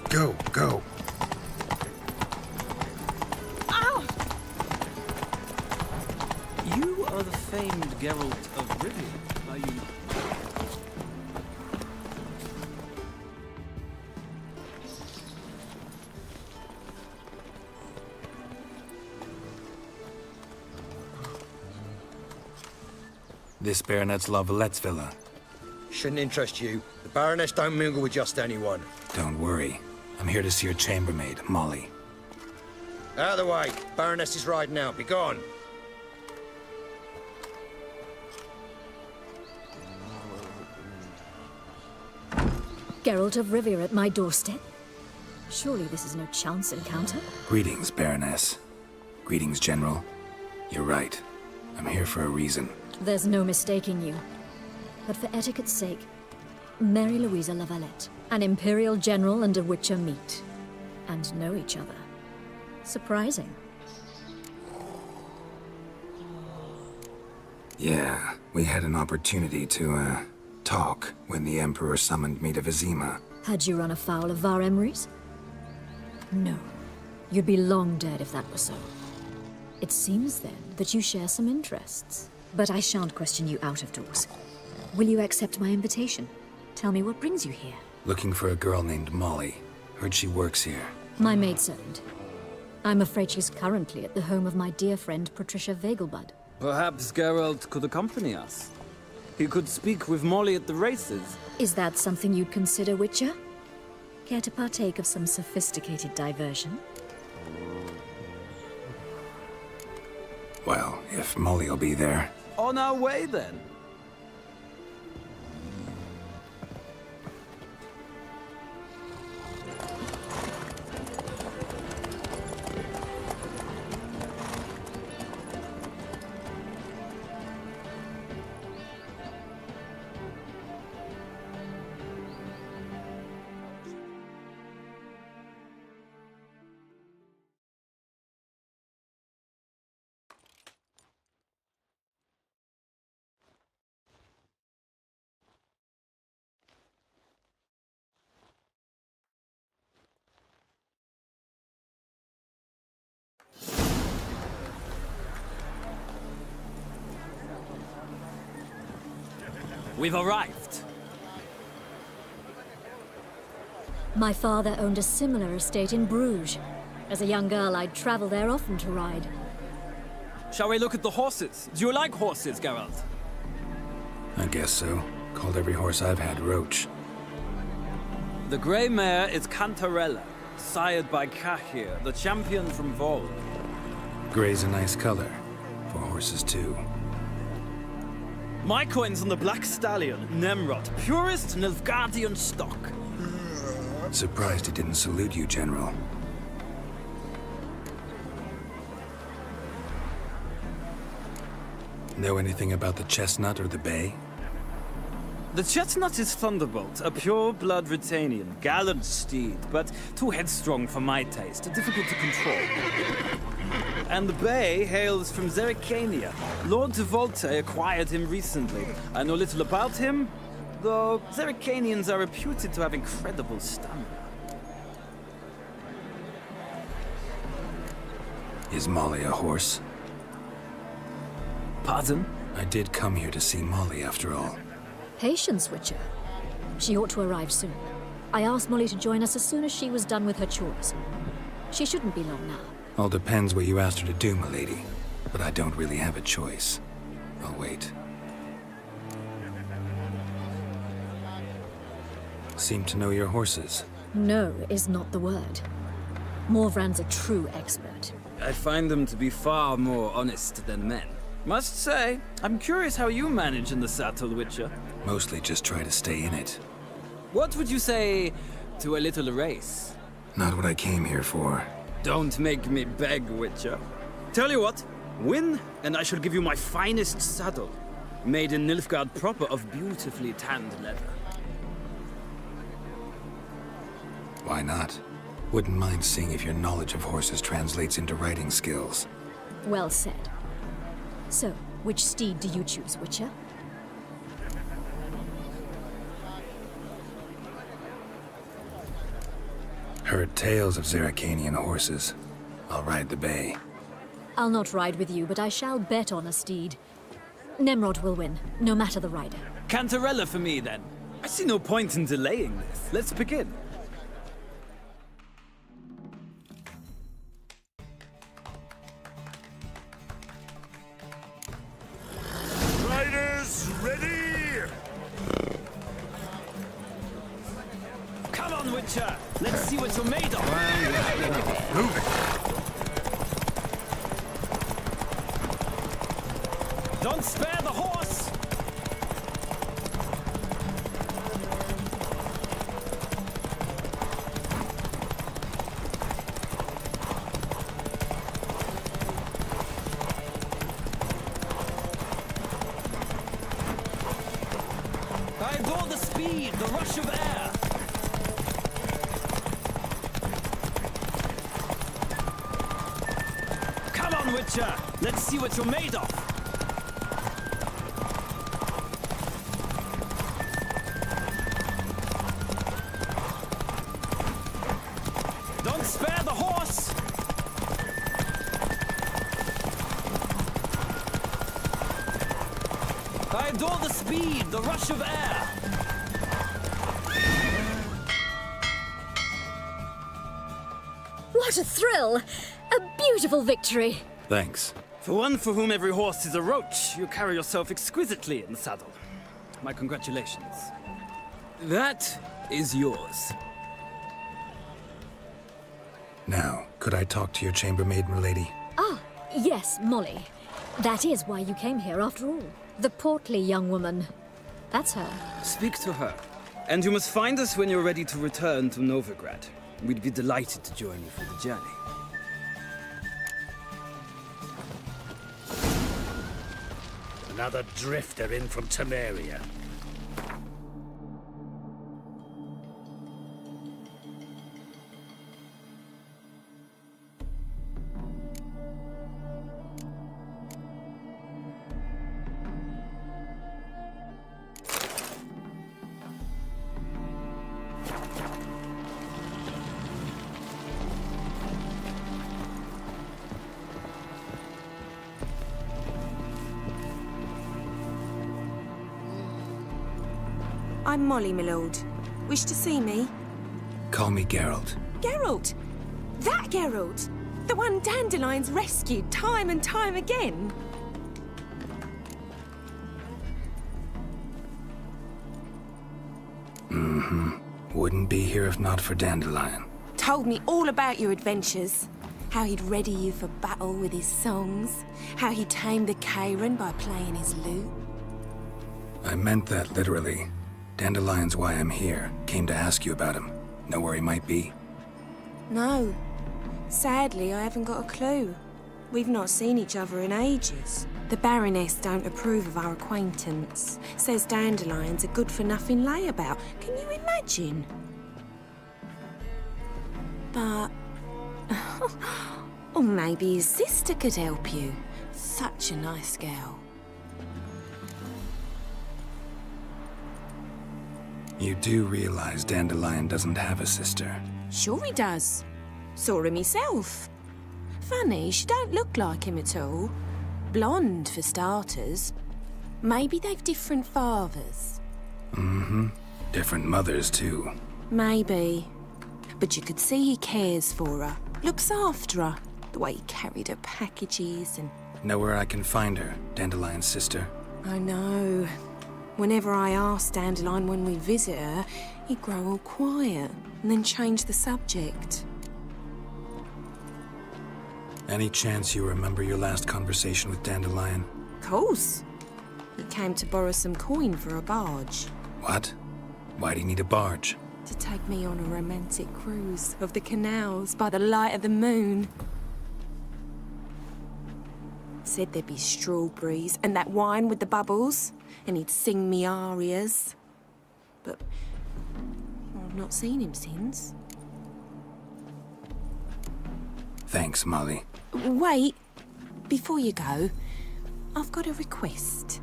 Go, go. You are the famed Geralt of Rivia, are you? This baronet's La Valette's villa. Shouldn't interest you. The Baroness don't mingle with just anyone. Don't worry. I'm here to see your chambermaid, Molly. Out of the way. Baroness is riding out. Be gone. Geralt of Rivia at my doorstep? Surely this is no chance encounter? Greetings, Baroness. Greetings, General. You're right. I'm here for a reason. There's no mistaking you. But for etiquette's sake, Mary Louisa La Valette, an Imperial General and a Witcher meet. And know each other. Surprising. Yeah, we had an opportunity to, talk when the Emperor summoned me to Vizima. Had you run afoul of Var Emrys? No. You'd be long dead if that were so. It seems, then, that you share some interests. But I shan't question you out of doors. Will you accept my invitation? Tell me what brings you here. Looking for a girl named Molly. Heard she works here. My maidservant. I'm afraid she's currently at the home of my dear friend Patricia Vegelbud. Perhaps Geralt could accompany us. He could speak with Molly at the races. Is that something you'd consider, Witcher? Care to partake of some sophisticated diversion? Well, if Molly'll be there. On our way, then. We've arrived. My father owned a similar estate in Bruges. As a young girl, I'd travel there often to ride. Shall we look at the horses? Do you like horses, Geralt? I guess so. Called every horse I've had Roach. The grey mare is Cantarella, sired by Cahir, the champion from Voleo. Grey's a nice color. For horses, too. My coin's on the Black Stallion, Nemrod, purest Nilfgaardian stock. Surprised he didn't salute you, General. Know anything about the chestnut or the bay? The chestnut is Thunderbolt, a pure-blood Rutanian, gallant steed, but too headstrong for my taste, difficult to control. And the bay hails from Zerrikania. Lord Volte acquired him recently. I know little about him, though Zerrikanians are reputed to have incredible stamina. Is Molly a horse? Pardon? I did come here to see Molly, after all. Patience, Witcher. She ought to arrive soon. I asked Molly to join us as soon as she was done with her chores. She shouldn't be long now. All depends what you asked her to do, milady. But I don't really have a choice. I'll wait. Seem to know your horses. No is not the word. Morvran's a true expert. I find them to be far more honest than men. Must say, I'm curious how you manage in the saddle, Witcher. Mostly just try to stay in it. What would you say to a little race? Not what I came here for. Don't make me beg, Witcher. Tell you what, win, and I shall give you my finest saddle. Made in Nilfgaard proper of beautifully tanned leather. Why not? Wouldn't mind seeing if your knowledge of horses translates into riding skills. Well said. So, which steed do you choose, Witcher? Heard tales of Zerrikanian horses. I'll ride the bay. I'll not ride with you, but I shall bet on a steed. Nemrod will win, no matter the rider. Cantarella for me, then. I see no point in delaying this. Let's begin. Riders, ready! Come on, Witcher! Let's see what you're made of! Move it! Don't spare the horse! I adore the speed, the rush of air! Come on, Witcher! Let's see what you're made of! Don't spare the horse! I adore the speed, the rush of air! What a thrill! A beautiful victory! Thanks. For one for whom every horse is a roach, you carry yourself exquisitely in the saddle. My congratulations. That is yours. Now, could I talk to your chambermaid, milady? Ah, yes, Molly. That is why you came here after all. The portly young woman. That's her. Speak to her. And you must find us when you're ready to return to Novigrad. We'd be delighted to join you for the journey. Another drifter in from Temeria. I'm Molly, my lord. Wish to see me? Call me Geralt. Geralt! That Geralt! The one Dandelion's rescued time and time again! Mm-hmm. Wouldn't be here if not for Dandelion. Told me all about your adventures. How he'd ready you for battle with his songs. How he tamed the Kairan by playing his lute. I meant that literally. Dandelion's why I'm here. Came to ask you about him. Know where he might be? No. Sadly, I haven't got a clue. We've not seen each other in ages. The Baroness don't approve of our acquaintance. Says Dandelion's a good-for-nothing layabout. Can you imagine? But... or maybe his sister could help you. Such a nice girl. You do realize Dandelion doesn't have a sister? Sure he does. Saw him himself. Funny, she don't look like him at all. Blonde, for starters. Maybe they've different fathers. Mm-hmm. Different mothers, too. Maybe. But you could see he cares for her. Looks after her. The way he carried her packages and... Know where I can find her, Dandelion's sister? I know. Whenever I ask Dandelion when we visit her, he'd grow all quiet and then change the subject. Any chance you remember your last conversation with Dandelion? Of course. He came to borrow some coin for a barge. What? Why do you need a barge? To take me on a romantic cruise of the canals by the light of the moon. Said there'd be strawberries and that wine with the bubbles, and he'd sing me arias. But I've not seen him since. Thanks, Molly. Wait, before you go, I've got a request.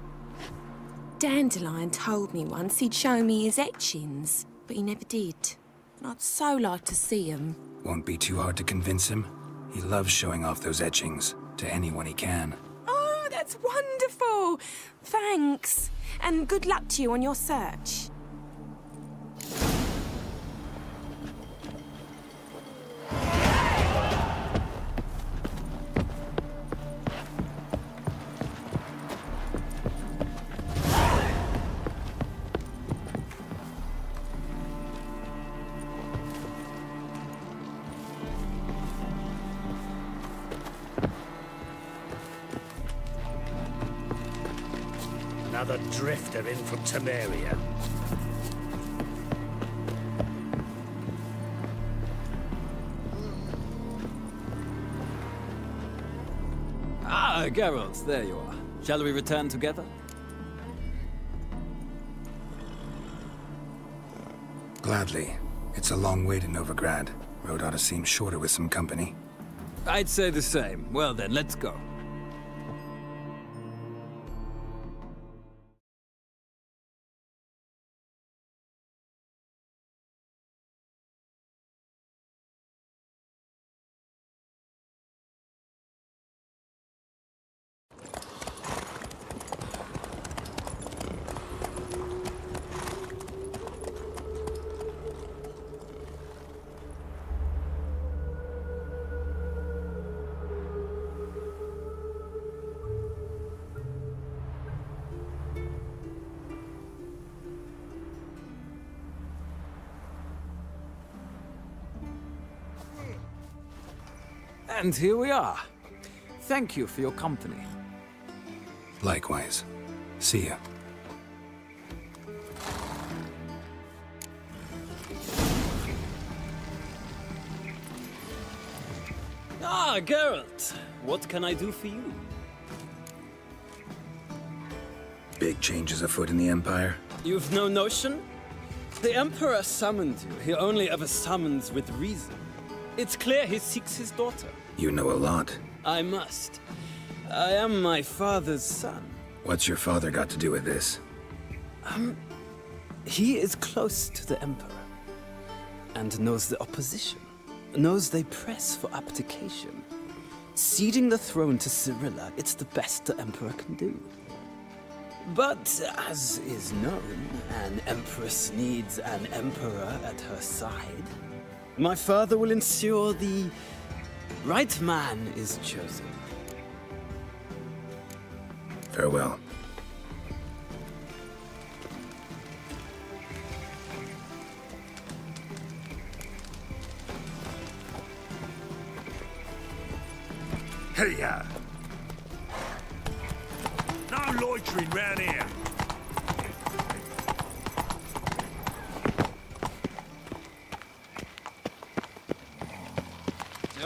Dandelion told me once he'd show me his etchings, but he never did. And I'd so like to see them. Won't be too hard to convince him. He loves showing off those etchings to anyone he can. Oh, that's wonderful! Thanks, and good luck to you on your search. Another drifter in from Temeria. Ah, Geralt, there you are. Shall we return together? Gladly. It's a long way to Novigrad. Road ought to seem shorter with some company. I'd say the same. Well then, let's go. And here we are. Thank you for your company. Likewise. See ya. Ah, Geralt. What can I do for you? Big changes afoot in the Empire. You've no notion? The Emperor summoned you. He only ever summons with reason. It's clear he seeks his daughter. You know a lot. I must. I am my father's son. What's your father got to do with this? He is close to the Emperor. And knows the opposition. Knows they press for abdication. Ceding the throne to Cyrilla, it's the best the Emperor can do. But, as is known, an Empress needs an Emperor at her side. My father will ensure the right man is chosen. Farewell. Hey-ya! No loitering round here.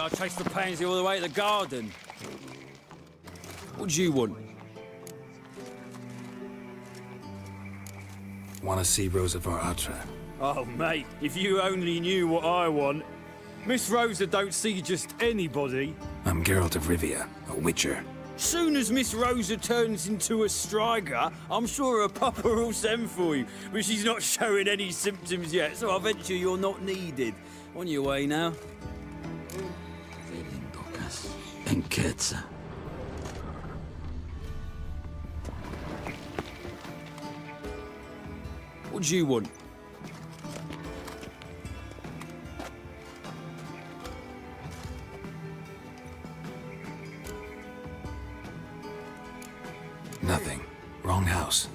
I'll chase the pansy all the way to the garden. What do you want? Want to see Rosa Varatra? Oh, mate, if you only knew what I want. Miss Rosa don't see just anybody. I'm Geralt of Rivia, a witcher. Soon as Miss Rosa turns into a striker, I'm sure her papa will send for you. But she's not showing any symptoms yet, so I venture you're not needed. On your way now. What do you want? Nothing. Wrong house.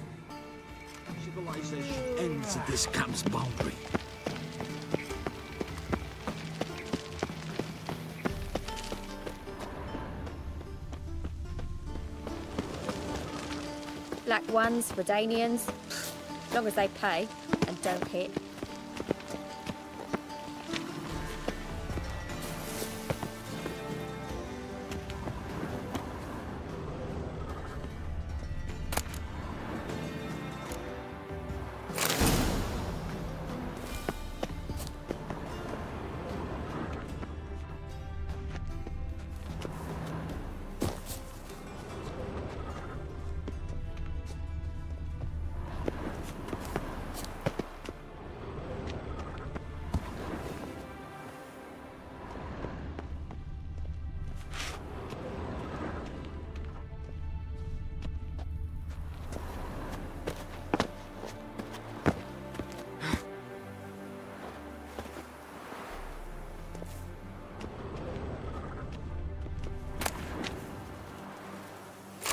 Civilization ends at this camp's boundary. Black ones, Redanians, as long as they pay and don't hit.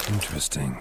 Interesting.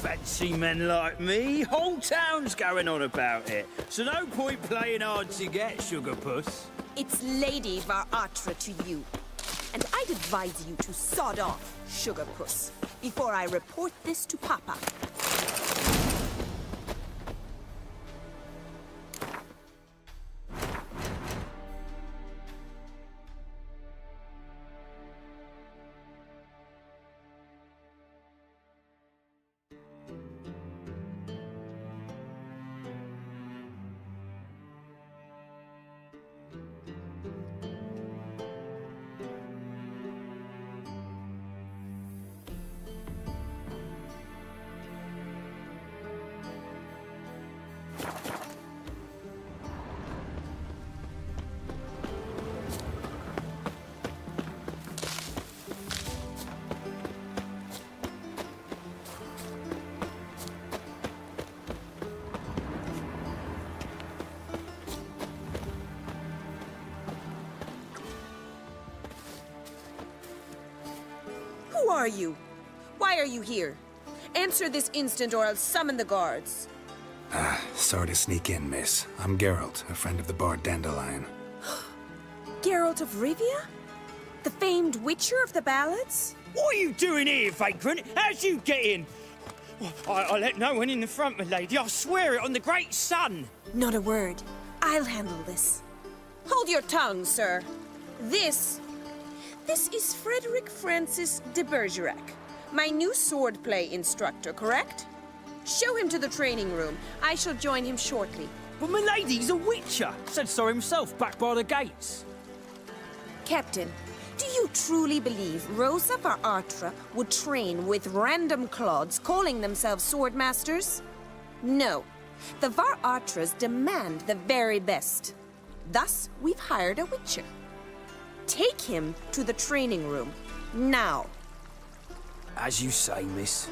Fancy men like me, whole town's going on about it. So no point playing hard to get, sugar puss. It's Lady Varatra to you. And I'd advise you to sod off, sugar puss, before I report this to Papa. Who are you? Why are you here? Answer this instant or I'll summon the guards. Sorry to sneak in, miss. I'm Geralt, a friend of the bard Dandelion. Geralt of Rivia? The famed witcher of the ballads? What are you doing here, vagrant? How'd you get in? I'll let no one in the front, my lady. I swear it on the great sun. Not a word. I'll handle this. Hold your tongue, sir. This is Frederick Francis de Bergerac, my new swordplay instructor, correct? Show him to the training room. I shall join him shortly. But my lady's a witcher. Said so himself back by the gates. Captain, do you truly believe Rosa var Artra would train with random clods calling themselves swordmasters? No. The var Artras demand the very best. Thus, we've hired a witcher. Take him to the training room, now. As you say, miss.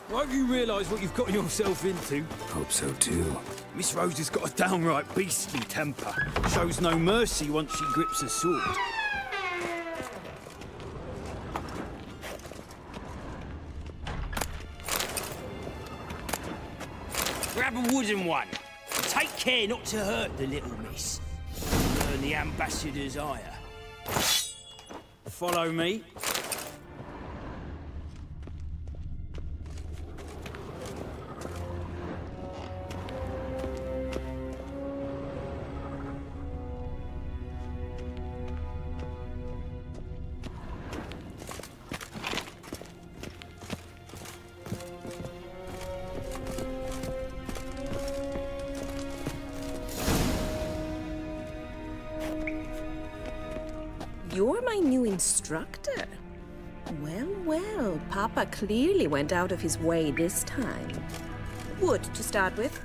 Won't you realise what you've got yourself into? Hope so too. Miss Rose has got a downright beastly temper. Shows no mercy once she grips a sword. Grab a wooden one. And take care not to hurt the little miss. Burn the ambassador's ire. Follow me. You're my new instructor. Well, well, Papa clearly went out of his way this time. Wood, to start with.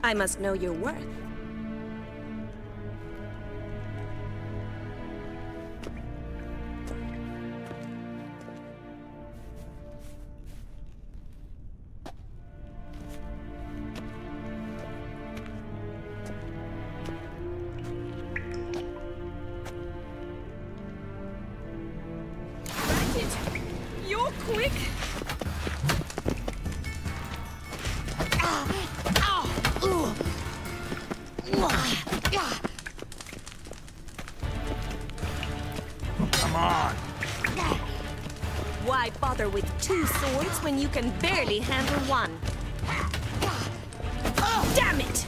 I must know your worth. You're quick. Come on. Why bother with two swords when you can barely handle one? Damn it!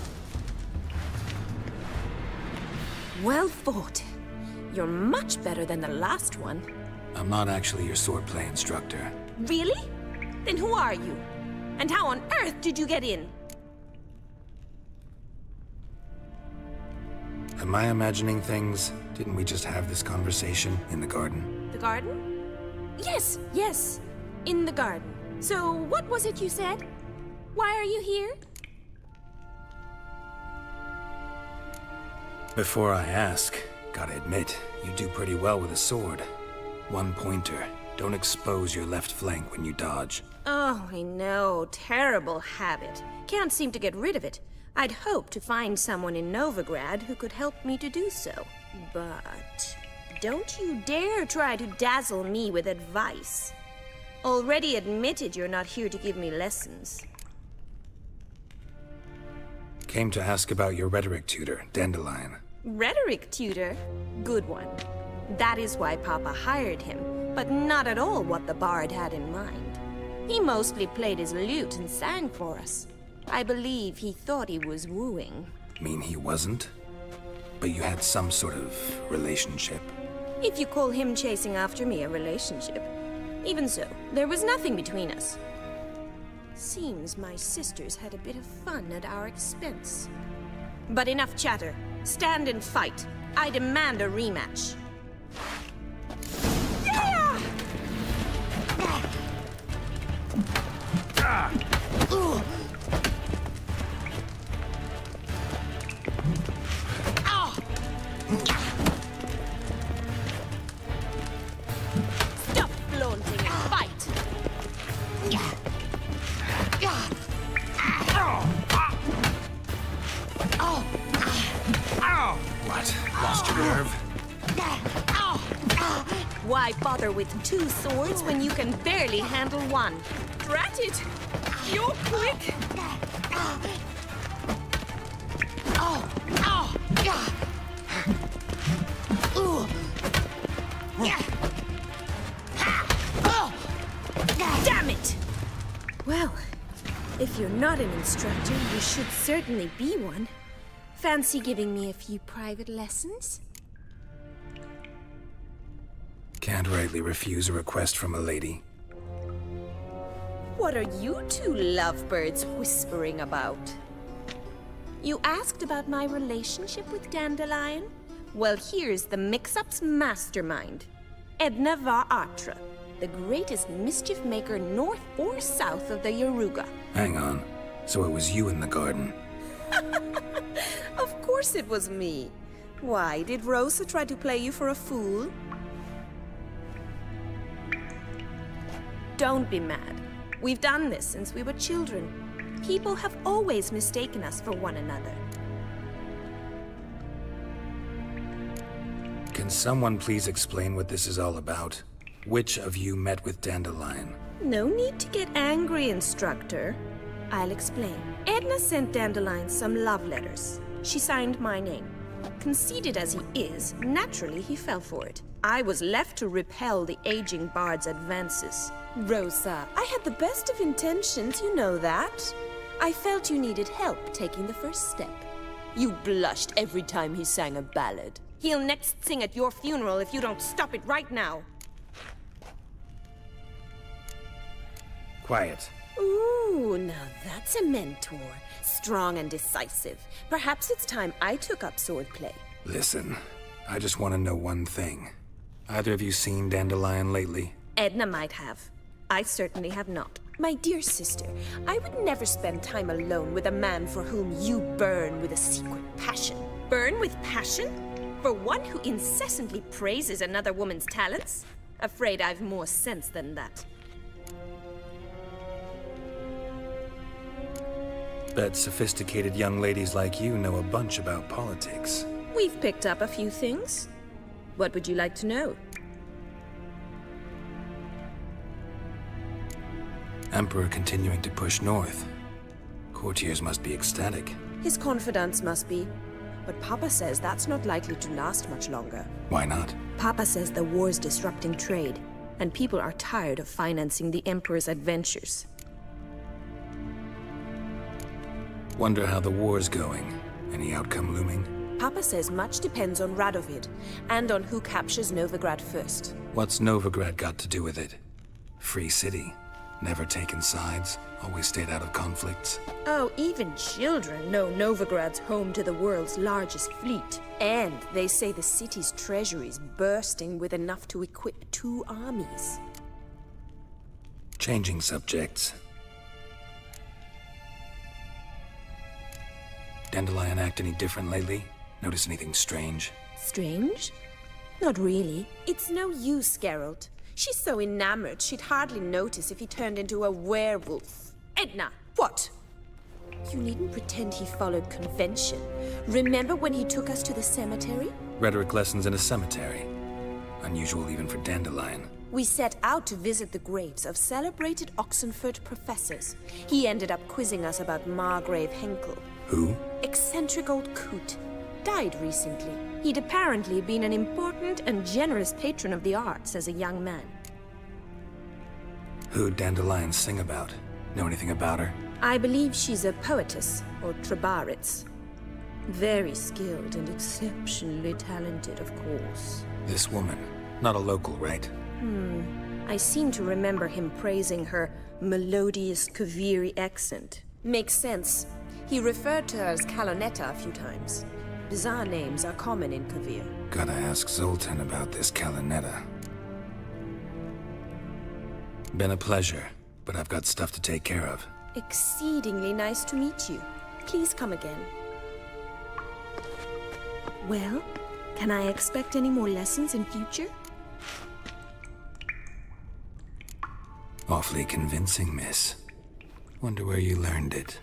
Well fought. You're much better than the last one. I'm not actually your swordplay instructor. Really? Then who are you? And how on earth did you get in? Am I imagining things? Didn't we just have this conversation in the garden? The garden? Yes, yes. In the garden. So, what was it you said? Why are you here? Before I ask, gotta admit, you do pretty well with a sword. One pointer. Don't expose your left flank when you dodge. Oh, I know. Terrible habit. Can't seem to get rid of it. I'd hoped to find someone in Novigrad who could help me to do so. But don't you dare try to dazzle me with advice. Already admitted you're not here to give me lessons. Came to ask about your rhetoric tutor, Dandelion. Rhetoric tutor? Good one. That is why Papa hired him, but not at all what the bard had in mind. He mostly played his lute and sang for us. I believe he thought he was wooing. Mean he wasn't? But you had some sort of relationship? If you call him chasing after me a relationship. Even so, there was nothing between us. Seems my sisters had a bit of fun at our expense. But enough chatter. Stand and fight. I demand a rematch. Yeah! Why bother with 2 swords when you can barely handle one? Drat it! You're quick! Damn it! Well, if you're not an instructor, you should certainly be one. Fancy giving me a few private lessons? Can't rightly refuse a request from a lady. What are you 2 lovebirds whispering about? You asked about my relationship with Dandelion? Well, here's the mix-up's mastermind. Edna var Atra, the greatest mischief maker north or south of the Yaruga. Hang on. So it was you in the garden? Of course it was me. Why, did Rosa try to play you for a fool? Don't be mad. We've done this since we were children. People have always mistaken us for one another. Can someone please explain what this is all about? Which of you met with Dandelion? No need to get angry, instructor. I'll explain. Edna sent Dandelion some love letters. She signed my name. Conceited as he is, naturally he fell for it. I was left to repel the aging bard's advances. Rosa, I had the best of intentions, you know that. I felt you needed help taking the first step. You blushed every time he sang a ballad. He'll next sing at your funeral if you don't stop it right now. Quiet. Ooh, now that's a mentor. Strong and decisive. Perhaps it's time I took up swordplay. Listen, I just want to know one thing. Either of you seen Dandelion lately? Edna might have. I certainly have not. My dear sister, I would never spend time alone with a man for whom you burn with a secret passion. Burn with passion? For one who incessantly praises another woman's talents? Afraid I've more sense than that. Bet sophisticated young ladies like you know a bunch about politics. We've picked up a few things. What would you like to know? Emperor continuing to push north. Courtiers must be ecstatic. His confidants must be. But Papa says that's not likely to last much longer. Why not? Papa says the war's disrupting trade, and people are tired of financing the Emperor's adventures. Wonder how the war's going. Any outcome looming? Papa says much depends on Radovid, and on who captures Novigrad first. What's Novigrad got to do with it? Free city. Never taken sides. Always stayed out of conflicts. Oh, even children know Novigrad's home to the world's largest fleet. And they say the city's treasury's bursting with enough to equip 2 armies. Changing subjects. Dandelion act any different lately? Notice anything strange? Strange? Not really. It's no use, Geralt. She's so enamored she'd hardly notice if he turned into a werewolf. Edna! What? You needn't pretend he followed convention. Remember when he took us to the cemetery? Rhetoric lessons in a cemetery. Unusual even for Dandelion. We set out to visit the graves of celebrated Oxenford professors. He ended up quizzing us about Margrave Henkel. Who? Eccentric old coot. Died recently. He'd apparently been an important and generous patron of the arts as a young man. Who'd Dandelion sing about? Know anything about her? I believe she's a poetess, or trabaritz. Very skilled and exceptionally talented, of course. This woman. Not a local, right? I seem to remember him praising her melodious Kaviri accent. Makes sense. He referred to her as Calonetta a few times. Bizarre names are common in Kavir. Gotta ask Zoltan about this Calonetta. Been a pleasure, but I've got stuff to take care of. Exceedingly nice to meet you. Please come again. Well, can I expect any more lessons in future? Awfully convincing, miss. Wonder where you learned it.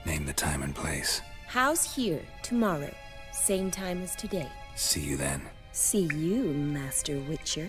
Name the time and place. House here, tomorrow. Same time as today. See you then. See you, Master Witcher.